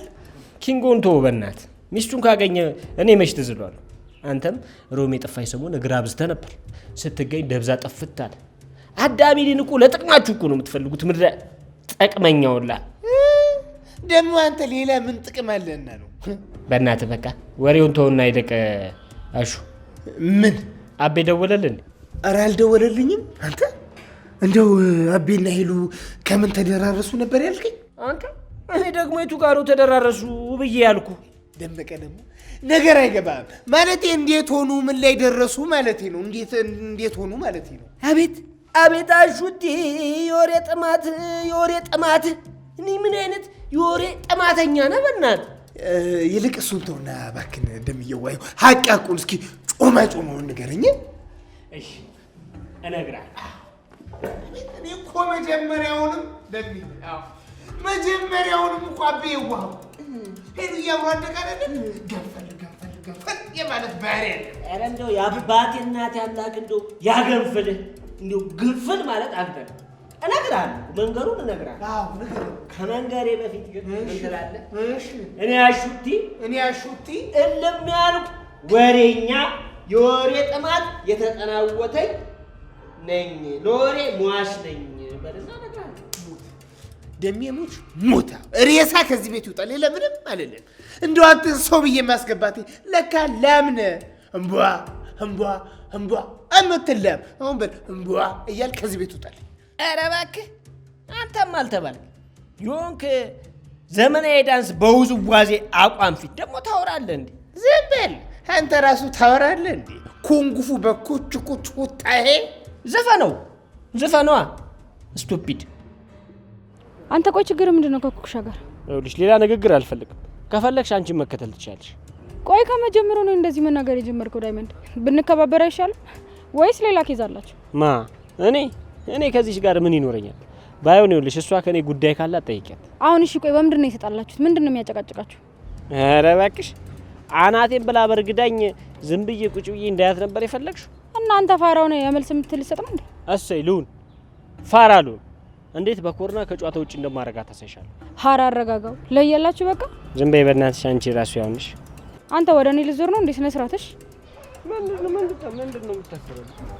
ኪንጎን ተወው በእናትህ። ሚስቱን ካገኘ እኔ መች ትዝሏለሁ? አንተም ሮሜ የጠፋኝ ሰሞን እግር አብዝተህ ነበር። ስትገኝ ደብዛ ጠፍት አለ። አዳሚን እኮ ለጥቅማችሁ እኮ ነው የምትፈልጉት። ምድረ ጠቅመኛውላ ደግሞ አንተ ሌላ ምን ጥቅም አለና ነው? በእናትህ በቃ ወሬውን ተውና ይደቅ። አሹ ምን አቤ ደወለልን? ኧረ አልደወለልኝም። አንተ እንደው አቤና ሄሉ ከምን ተደራረሱ ነበር ያልከኝ? አንተ እኔ ደግሞ የቱ ጋሩ ተደራረሱ ብዬ ያልኩ። ደመቀ ደግሞ ነገር አይገባም ማለቴ። እንዴት ሆኑ? ምን ላይ ደረሱ ማለቴ ነው። እንዴት ሆኑ ማለቴ ነው። አቤት አቤት አሹቲ የወሬ ጥማት የወሬ ጥማት። እኔ ምን አይነት የወሬ ጥማተኛ ነህ በእናትህ። ይልቅ እሱን ተውና እባክህን እንደምየዋየው ሀቃቁን እስኪ ጮማውን ንገረኝ። እሺ እነግርሃለሁ። እኔ እኮ መጀመሪያውንም እኮ አቤ የዋኸው ሄዱ እያብሮ አደቃለን ገንፈል የማለት ባህሪ ያለ። ኧረ እንደው የአባቴ እናቴ አምላክ እንደው ያገንፍልህ። እንደው ግንፍል ማለት አንተ ነው። እነግርሃለሁ፣ መንገሩን እነግርሃለሁ። ከመንገሬ በፊት ግን ምን ትላለህ? እኔ አሹቲ እልም ያልኩ ወሬኛ የወሬ ጥማት የተጠናወተኝ ነኝ። ለወሬ ሟች ነኝ በልና እነግርሃለሁ። ደሜሞች ሞታ ሬሳ ከዚህ ቤት ይውጣ። ሌላ ምንም አልልም። እንደው አንተ ሰው ብዬ ማስገባት ለካ ላምነ እምቧ እምትለም አሁን በል እምቧ እያል ከዚህ ቤት ይውጣል። ኧረ እባክህ አንተም አልተባልክ የሆንክ ዘመናዊ ዳንስ በውዝዋዜ አቋም ፊት ደግሞ ታወራለህ እንዴ? ዝም በል አንተ ራሱ ታወራለህ እንዴ? ኩንጉፉ በኩችኩች ወጣሄ ዘፈነዋ ስቱፒድ። አንተ ቆይ ችግር ምንድን ነው ከኩኩሻ ጋር? ይኸውልሽ ሌላ ንግግር አልፈልግም። ከፈለግሽ አንቺን መከተል ትችያለሽ። ቆይ ከመጀመሩ ነው እንደዚህ መናገር የጀመርከው? ዳይመንድ ብንከባበር አይሻልም ወይስ ሌላ ኬዝ አላችሁ? እኔ ከዚህሽ ጋር ምን ይኖረኛል? ባይሆን ይኸውልሽ እሷ ከኔ ጉዳይ ካላት ጠይቂያት። አሁን እሺ ቆይ በምንድን ነው የተጣላችሁት? ምንድን ነው የሚያጨቃጭቃችሁ? ኧረ እባክሽ አናቴን ብላ በርግዳኝ ዝም ብዬ ቁጭ ብዬ እንዳያት ነበር የፈለግሽው? እናንተ ፋራው ነው የመልስ የምትል ሰጥ ነው እንዴ? እሰይ ልሁን ፋራ ልሁን። እንዴት በኮርና ከጨዋታ ውጭ እንደማረጋት አሳይሻለሁ። ሀራ አረጋጋው ለየላችሁ በቃ። ዝም በይ በእናትሽ። አንቺ ራሱ ያውንሽ። አንተ ወደ እኔ ልዞር ነው እንዴ? ስነ ስርዓትሽ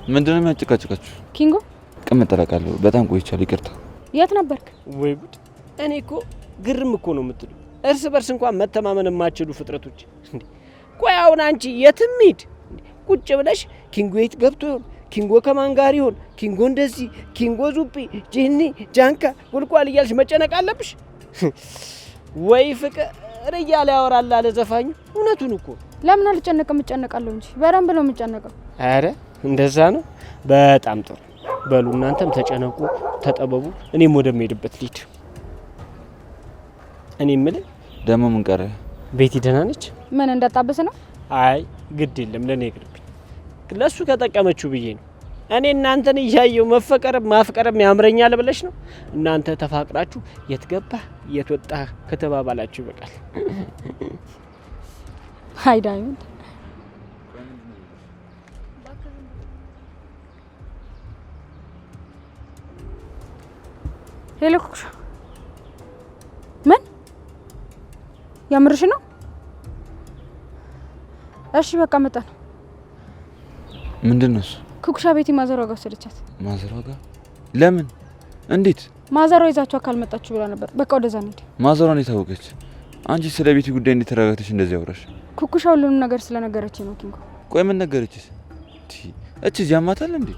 ምንድን ነው የሚያጨቃጭቃችሁ? ኪንጎ ቀመጠላቃለሁ። በጣም ቆይቻለሁ። ይቅርታ። የት ነበርክ? ወይ ጉድ! እኔ እኮ ግርም እኮ ነው የምትሉ እርስ በርስ እንኳን መተማመን የማትችሉ ፍጥረቶች። ቆይ አሁን አንቺ የትም ሂድ ቁጭ ብለሽ ኪንጎ የት ገብቶ ይሆን? ኪንጎ ከማን ጋር ይሆን? ኪንጎ እንደዚህ፣ ኪንጎ ዙጲ፣ ጂኒ፣ ጃንካ፣ ቁልቋል እያልሽ መጨነቅ አለብሽ? ወይ ፍቅር እያለ ያወራል አለ ዘፋኙ። እውነቱን እኮ። ለምን አልጨነቅም? እጨነቃለሁ እንጂ በደንብ ነው የምጨነቀው። አረ እንደዛ ነው። በጣም ጥሩ። በሉ እናንተም ተጨነቁ፣ ተጠበቡ። እኔም ወደምሄድበት ልሂድ። እኔ የምልህ ደግሞ ምን ቀረ? ቤቲ ደህና ነች? ምን እንዳጣበስ ነው? አይ ግድ የለም ለኔ ይቅርብኝ። ለሱ ከጠቀመችው ብዬ ነው። እኔ እናንተን እያየው መፈቀርም ማፍቀርም ያምረኛል ብለሽ ነው? እናንተ ተፋቅራችሁ የት ገባህ የት ወጣህ ከተባባላችሁ ይበቃል። ሃይ ዳይመንድ ሄሎ ኩኩሻ። ምን ያምርሽ ነው? እሺ በቃ መጣ ነው። ምንድን ነው እሱ? ኩኩሻ ቤቲ ማዘሯ ጋር ወሰደቻት። ማዘሯ ጋር? ለምን? እንዴት? ማዘሯ ይዛችሁ ካልመጣችሁ ብላ ነበር። በቃ ወደዛ እንሂድ። ማዘሯ እንዴት አወቀች? አንቺ ስለ ቤቲ ጉዳይ እንዴት ተረጋግተሽ እንደዚህ አውራሽ? ኩኩሻ ሁሉንም ነገር ስለነገረች ነው ኪንጎ። ቆይ ምን ነገረችስ? እቺ ጃማታል እንዴ?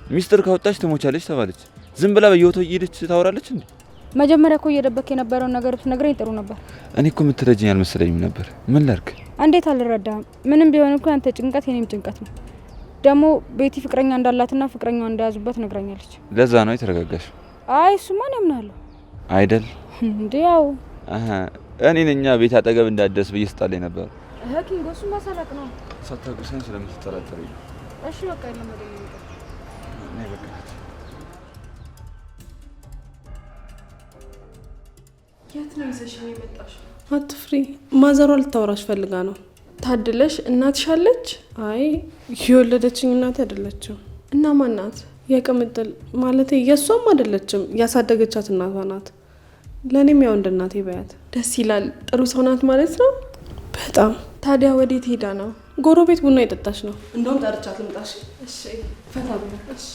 ሚስጥር ካወጣች ትሞቻለች ተባለች። ዝም ብላ በየወተው እየሄደች ታወራለች እንዴ? መጀመሪያ እኮ እየደበክ የነበረውን ነገር ብትነግረኝ ጥሩ ነበር። እኔ እኮ የምትረጂኝ አልመሰለኝም ነበር። ምን ላድርግ? እንዴት አልረዳህም? ምንም ቢሆን እኮ ያንተ ጭንቀት የኔም ጭንቀት ነው። ደግሞ ቤቲ ፍቅረኛ እንዳላትና ፍቅረኛዋ እንደያዙበት ነግራኛለች። ለዛ ነው የተረጋጋሽ? አይ እሱማ ነው ያምናለሁ አይደል እንዴ? ያው እኔ ነኛ ቤት አጠገብ እንዳደስ ብዬ ስጣለኝ ነበር። ኪንጎ እሱ መሰረቅ ነው። ሳታውቅሰኝ ስለምትጠራጠረኝ ነው። እሺ በቃ የለም ወደ እኔ በቃ የት ነው ይዘሽኝ የመጣሽ? አትፍሪ፣ ማዘሯ ልታወራሽ ፈልጋ ነው። ታድለሽ እናትሽ አለች? አይ የወለደችኝ እናት አይደለችም። እና ማን ናት? የቅምጥል ማለት የሷም አይደለችም፣ ያሳደገቻት እናቷ ናት። ለኔም ያው እንደ እናቴ በያት። ደስ ይላል። ጥሩ ሰው ናት ማለት ነው? በጣም። ታዲያ ወዴት ሄዳ ነው? ጎረቤት ቡና የጠጣች ነው። እንደውም ጠርቻት ልምጣሽ። እሺ ፈታ ብላ። እሺ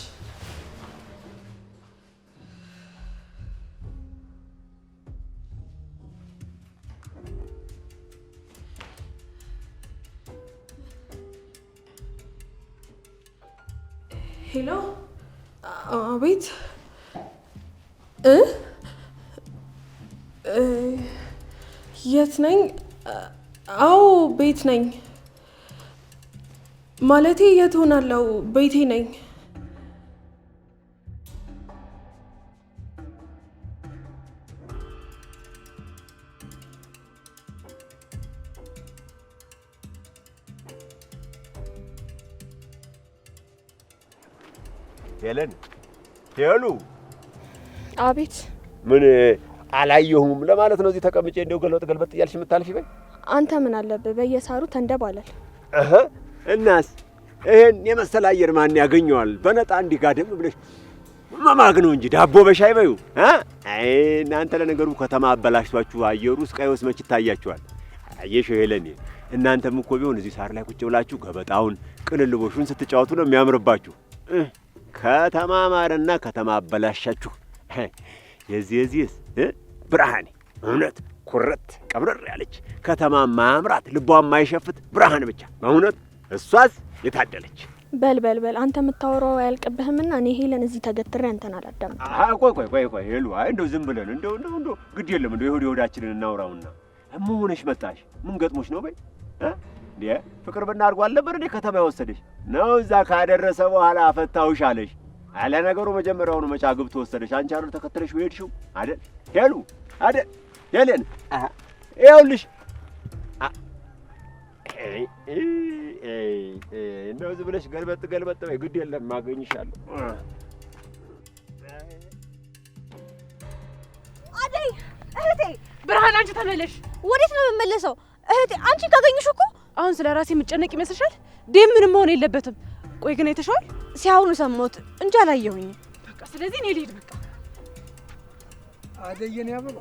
ሄሎ። አቤት። የት ነኝ? አዎ ቤት ነኝ። ማለቴ የት ሆናለሁ? ቤቴ ነኝ። ሄለን ሄሉ። አቤት። ምን አላየሁም ለማለት ነው እዚህ ተቀምጬ እንደው ገልበጥ እያልሽ የምታልፊ? በይ አንተ ምን አለብህ በየሳሩ ተንደባለል። እናስ ይሄን የመሰለ አየር ማን ያገኘዋል? በነጣ እንዲህ ጋደም ብለሽ መማግ ነው እንጂ ዳቦ በሻይ በዩ። አይ እናንተ ለነገሩ ከተማ አበላሽቷችሁ አየሩ ስቃይውስ መች ይታያችኋል? አየሽ ሄለን፣ እናንተም እኮ ቢሆን እዚህ ሳር ላይ ቁጭ ብላችሁ ገበጣውን ቅልልቦሹን ስትጫወቱ ነው የሚያምርባችሁ። ከተማ ማረና ከተማ አበላሻችሁ። የዚህስ ብርሃኔ እውነት ኩረት ቀብረር ያለች ከተማ ማምራት ልቧ ማይሸፍት ብርሃን ብቻ በእውነት እሷስ የታደለች። በል አንተ የምታወራው አያልቅብህምና እኔ ሄለን እዚህ ተገትሬ አንተን አላዳምጥ። ቆይ ሄሉ፣ አይ እንደው ዝም ብለን እንደው ግድ የለም እንደው የሆዳችንን እናውራውና ምን ሆነሽ መጣሽ? ምን ገጥሞሽ ነው? በይ እንዴ ፍቅር ብናርጓ አልነበር እንዴ ከተማ የወሰደሽ ነው? እዛ ካደረሰ በኋላ አፈታውሽ አለሽ። አለ ነገሩ መጀመሪያውኑ መቻ ግብቶ ወሰደሽ። አንቺ አይደል ተከትለሽ ሄድሽው አይደል? ሄሉ አይደል? ሄለን ይኸውልሽ እንደው ዝም ብለሽ ገልበጥ በይ፣ ግድ የለም ማገኝሻለሁ። አደይ እህቴ፣ ብርሃን አንቺ ተመለሽ። ወዴት ነው የምመለሰው? እህቴ አንቺ ካገኘሽ እኮ አሁን ስለ ራሴ የምጨነቅ ይመስልሻል? ዴም ምንም መሆን የለበትም። ቆይ ግን አይተሽዋል? ሲያውኑ ሰሞት እንጂ አላየሁኝም። በቃ ስለዚህ እኔ ልሂድ። በቃ አደየን ያበባ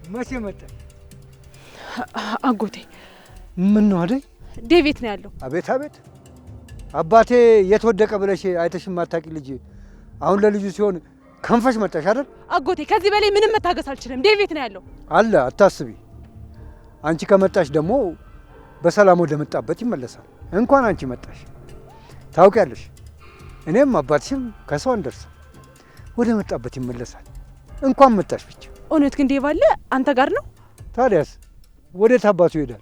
መቼ መጣ? አጎቴ። ምን ነው አደይ? ዴቪት ነው ያለው። አቤት አባቴ የት ወደቀ ብለሽ አይተሽ ማታቂ ልጅ አሁን ለልጁ ሲሆን ከንፈሽ መጣሽ አይደል? አጎቴ ከዚህ በላይ ምንም መታገስ አልችልም። ዴቪት ነው ያለው። አለ አታስቢ። አንቺ ከመጣሽ ደግሞ በሰላም ወደ መጣበት ይመለሳል። እንኳን አንቺ መጣሽ። ታውቂያለሽ፣ እኔም አባትሽም ከሰው አንደርስም፣ ወደ መጣበት ይመለሳል። እንኳን መጣሽ ብቻ። እውነት ግን ዴቭ አለ አንተ ጋር ነው? ታዲያስ ወዴት አባቱ ይሄዳል?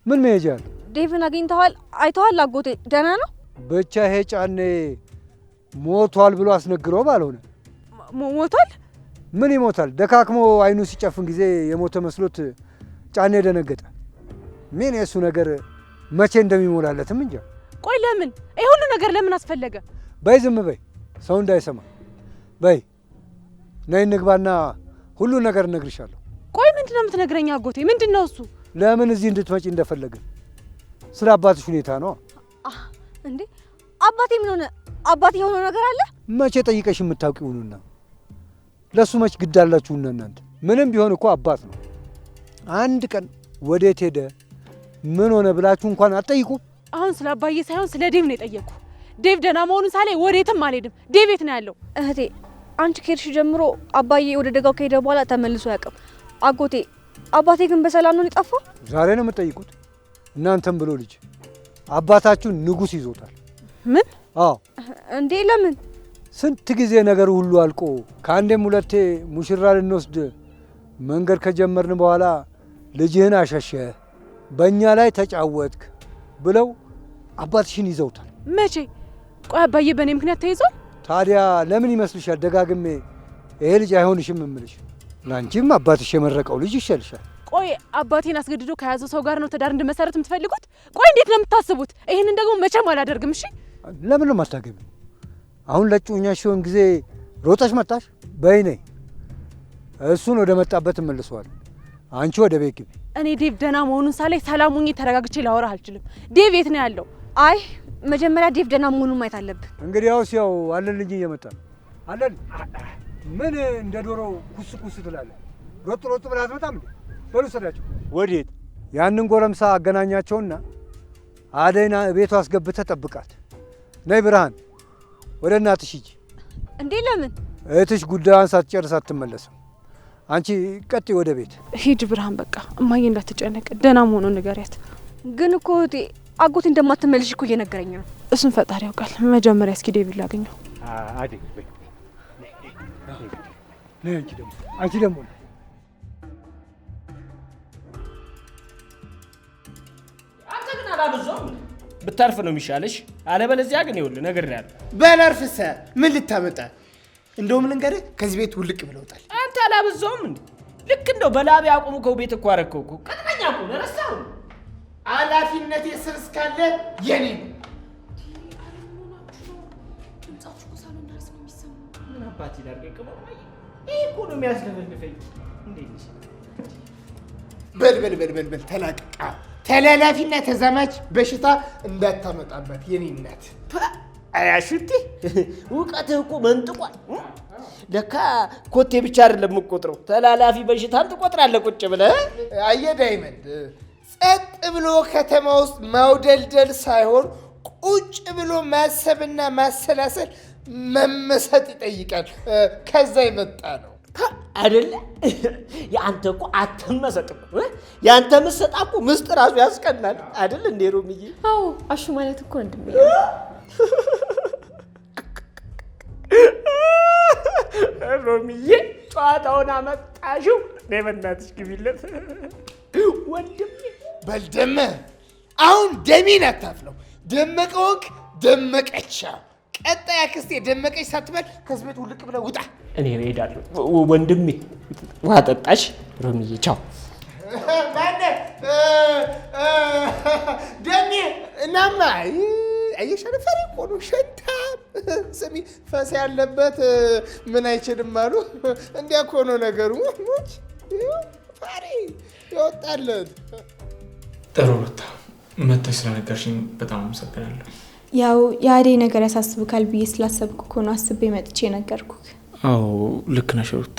ምን መሄጃ አለ? ዴቭን አግኝተዋል? አይተዋል? አጎቴ ደህና ነው? ብቻ ይሄ ጫኔ ሞቷል ብሎ አስነግሮ ባልሆነ። ሞቷል? ምን ይሞታል? ደካክሞ አይኑ ሲጨፍን ጊዜ የሞተ መስሎት ጫኔ ደነገጠ። ምን የሱ ነገር መቼ እንደሚሞላለትም እንጃ። ቆይ ለምን ይሄ ሁሉ ነገር ለምን አስፈለገ? በይ ዝም በይ፣ ሰው እንዳይሰማ በይ። ነይ እንግባና ሁሉ ነገር እነግርሻለሁ። ቆይ ምንድነው የምትነግረኝ አጎቴ? ምንድነው እሱ? ለምን እዚህ እንድትመጪ እንደፈለገ ስለ አባትሽ ሁኔታ ነው። እንዴ አባቴ ምን ሆነ? አባቴ የሆነው ነገር አለ? መቼ ጠይቀሽ የምታውቂውንና ለሱ መች ግድ አላችሁና እናንተ? ምንም ቢሆን እኮ አባት ነው። አንድ ቀን ወዴት ሄደ ምን ሆነ ብላችሁ እንኳን አትጠይቁ። አሁን ስለ አባዬ ሳይሆን ስለ ዴቭ ነው የጠየቅኩ። ዴቭ ደህና መሆኑን ሳላይ ወዴትም አልሄድም። ዴቭ የት ነው ያለው? እህቴ አንቺ ከሄድሽ ጀምሮ አባዬ ወደ ደጋው ከሄደ በኋላ ተመልሶ አያውቅም። አጎቴ አባቴ ግን በሰላም ነው የጠፋው? ዛሬ ነው የምትጠይቁት? እናንተም ብሎ ልጅ አባታችሁን ንጉስ ይዞታል። ምን? አዎ። እንዴ ለምን? ስንት ጊዜ ነገር ሁሉ አልቆ ከአንዴም ሁለቴ ሙሽራ ልንወስድ መንገድ ከጀመርን በኋላ ልጅህን አሸሸ፣ በእኛ ላይ ተጫወትክ ብለው አባትሽን ይዘውታል። መቼ? ቆይ አባዬ በእኔ ምክንያት ተይዟል? ታዲያ ለምን ይመስልሻል ደጋግሜ ይሄ ልጅ አይሆንሽም እምልሽ? ለአንቺም አባትሽ የመረቀው ልጅ ይሻልሻል። ቆይ አባቴን አስገድዶ ከያዘው ሰው ጋር ነው ትዳር እንድመሰረት የምትፈልጉት? ቆይ እንዴት ነው የምታስቡት? ይሄንን ደግሞ መቼም አላደርግም። እሺ ለምን ነው ማታገቢው? አሁን ለጩኛ ሲሆን ጊዜ ሮጠሽ መጣሽ? በይ ነይ፣ እሱን ወደ መጣበት እመልሰዋለሁ። አንቺ ወደ ቤት ግቢ። እኔ ዴቭ ደህና መሆኑን ሳላይ ሰላም ሆኜ ተረጋግቼ ላወራህ አልችልም። ዴቭ የት ነው ያለው? አይ መጀመሪያ ዴቭ ደህና መሆኑን ማየት አለብን። እንግዲህ ያው አለን ልጅ እየመጣ ነው። አለን ምን እንደ ዶሮ ኩስ ኩስ ትላለህ? ሮጥ ሮጥ ብለህ አትመጣም እንዴ? በሉ ሰዳቸው። ወዴት? ያንን ጎረምሳ አገናኛቸውና አደይና ቤቷ አስገብተህ ጠብቃት። ነይ ብርሃን፣ ወደ እናትሽ ሂጂ። እንዴ ለምን? እህትሽ ጉዳዩን ሳትጨርስ አትመለስም። አንቺ ቀጥ ወደ ቤት ሂጅ ብርሃን። በቃ እማዬ እንዳትጨነቅ ደህና መሆኑን ንገሪያት። ግን እኮ አጎቴ እንደማትመልሽ እኮ እየነገረኝ ነው። እሱን ፈጣሪ ያውቃል። መጀመሪያ እስኪ ዴቪድ ላገኘው። አደይ ነይ። አንቺ ደግሞ አንተ ግን አላበዛውም። ብታርፍ ነው የሚሻለሽ። አለበለዚያ ግን ይኸውልህ ነግሬሃለሁ። በላርፍሰ ምን ልታመጣ? እንደውም ልንገርህ ከዚህ ቤት ውልቅ ብለውጣል። አንተ አላበዛውም እንዴ? ልክ እንደው በላቤ አቁሙከው ቤት እኮ አደረከው እኮ። ቀጥመኛ እኮ ረሳው። ኃላፊነቴ ስር እስካለ የኔ ነው። ምን አባቴ ላድርግ? ይሄ እኮ ነው የሚያስለፈልፈኝ። እንዴት ነሽ? በል ተላቀቃ። ተላላፊና ተዛማች በሽታ እንዳታመጣበት የኔ እናት። አያሹቲ እውቀትህ እኮ መንጥቋል። ለካ ኮቴ ብቻ አይደለም የምትቆጥረው፣ ተላላፊ በሽታን ትቆጥራለህ ቁጭ ብለህ። አየህ ዳይመንድ፣ ጸጥ ብሎ ከተማ ውስጥ ማውደልደል ሳይሆን ቁጭ ብሎ ማሰብና ማሰላሰል መመሰጥ ይጠይቃል። ከዛ የመጣ ነው አይደለ? የአንተ እኮ አትመሰጥ እኮ የአንተ መሰጣ እኮ ምስጥ ራሱ ያስቀናል አይደል እንዴ ሮምዬ? አዎ አሹ ማለት እኮ እንድም ሮምዬ ጨዋታውን አመጣሽው። እኔ በእናትሽ ግቢለት ወንድም። በልደመ አሁን ደሜን አታፍለው። ደመቀ ወግ ደመቀቻ። ቀጣይ አክስቴ ደመቀች ሳትበል ከዚህ ቤት ውልቅ ብለህ ውጣ። እኔ እሄዳለሁ ወንድሜ። ውሃ ጠጣሽ ሮምዬ? ቻው። ደሜ እናማ አየሻለ ፈሪ እኮ ነው ሸንታም። ስሚ ፈስ ያለበት ምን አይችልም አሉ። እንዲያ እኮ ነው ነገሩ። ሞች ፈሪ ይወጣለት። ጥሩ ሩታ፣ መተሽ ስለነገርሽኝ በጣም አመሰግናለሁ። ያው የአደይ ነገር ያሳስብካል ብዬ ስላሰብኩ እኮ ነው አስቤ መጥቼ ነገርኩክ። አዎ ልክ ነሽ ሩታ፣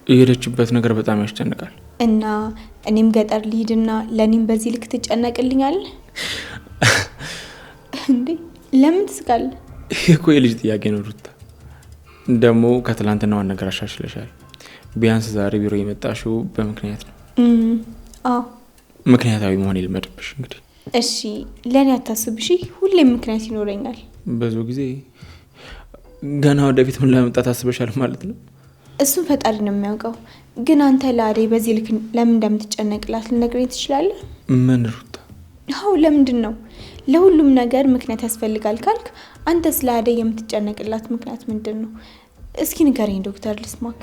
የሄደችበት ነገር በጣም ያስጨንቃል። እና እኔም ገጠር ልሂድና ለእኔም በዚህ ልክ ትጨነቅልኛለህ እንዴ? ለምን ትስቃለህ? ይሄ እኮ የልጅ ጥያቄ ነው ሩታ። ደግሞ ከትላንትናው ነገር አሻሽለሻል። ቢያንስ ዛሬ ቢሮ የመጣሽው በምክንያት ነው። አዎ ምክንያታዊ መሆን ይልመድብሽ እንግዲህ። እሺ ለእኔ አታስብ እሺ። ሁሌም ምክንያት ይኖረኛል። ብዙ ጊዜ ገና ወደፊት ምን ለመምጣት አስበሻል ማለት ነው? እሱን ፈጣሪ ነው የሚያውቀው። ግን አንተ ለአደይ በዚህ ልክ ለምን እንደምትጨነቅላት ልነግረኝ ትችላለህ? ምን ሩታ? አዎ ለምንድን ነው? ለሁሉም ነገር ምክንያት ያስፈልጋል ካልክ አንተ ስለ አደይ የምትጨነቅላት ምክንያት ምንድን ነው? እስኪ ንገረኝ ዶክተር ልስማክ።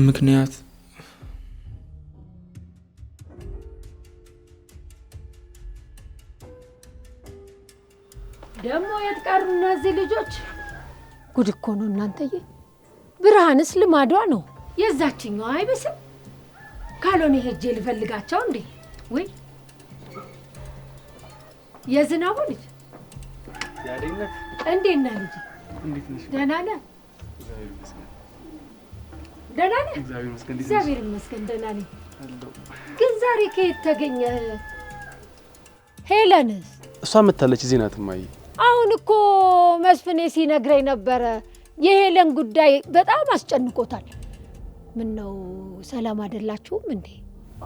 ምክንያት ደግሞ የት ቀሩ እነዚህ ልጆች? ጉድ እኮ ነው እናንተዬ። ብርሃንስ ልማዷ ነው የዛችኛው አይበስም። ካልሆነ ሄጄ ልፈልጋቸው እንዴ? ወይ የዝናቡ ልጅ ያደኝነት እንዴት ነህ ልጅ? ደህና ነህ? ደህና ነህ? እግዚአብሔር ይመስገን ደህና ነኝ። ግን ዛሬ ከየት ተገኘህ? ሄለንስ? እሷ መታለች። እዚህ ናት እማዬ። አሁን እኮ መስፍኔ ሲነግረኝ ነበረ የሄለን ጉዳይ በጣም አስጨንቆታል። ምን ነው ሰላም አይደላችሁም እንዴ?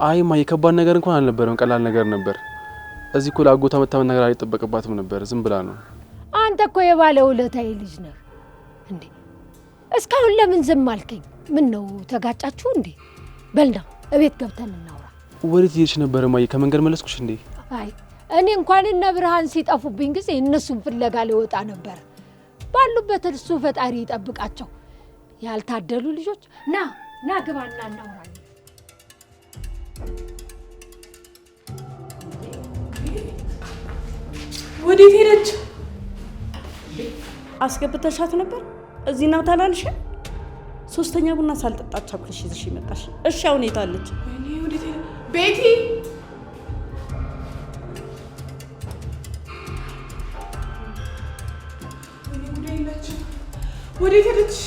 አይ እማዬ፣ ከባድ ነገር እንኳን አልነበረም፣ ቀላል ነገር ነበር። እዚህ እኮ ለአጎቷ መታመን ነገር አይጠበቅባትም ነበር፣ ዝም ብላ ነው። አንተ እኮ የባለ ውለታዬ ልጅ ነህ እንዴ። እስካሁን ለምን ዝም አልከኝ? ምን ነው ተጋጫችሁ እንዴ? በልና እቤት ገብተን እናውራ። ወዴት ሄድሽ ነበር እማዬ? ከመንገድ መለስኩሽ እንዴ? አይ እኔ እንኳን እነ ብርሃን ሲጠፉብኝ ጊዜ እነሱን ፍለጋ ልወጣ ነበር። ባሉበት እሱ ፈጣሪ ይጠብቃቸው። ያልታደሉ ልጆች ና ና ግባና እናውራለን። ወዴት ሄደች? አስገብተሻት ነበር? እዚህ ነው ታላልሽ? ሶስተኛ ቡና ሳልጠጣች አብረሽ ይዘሽ ይመጣሽ። እሺ አሁን የታለች? ወይኔ ወዴት ሄደ? ቤቲ ወዴት ሄደች?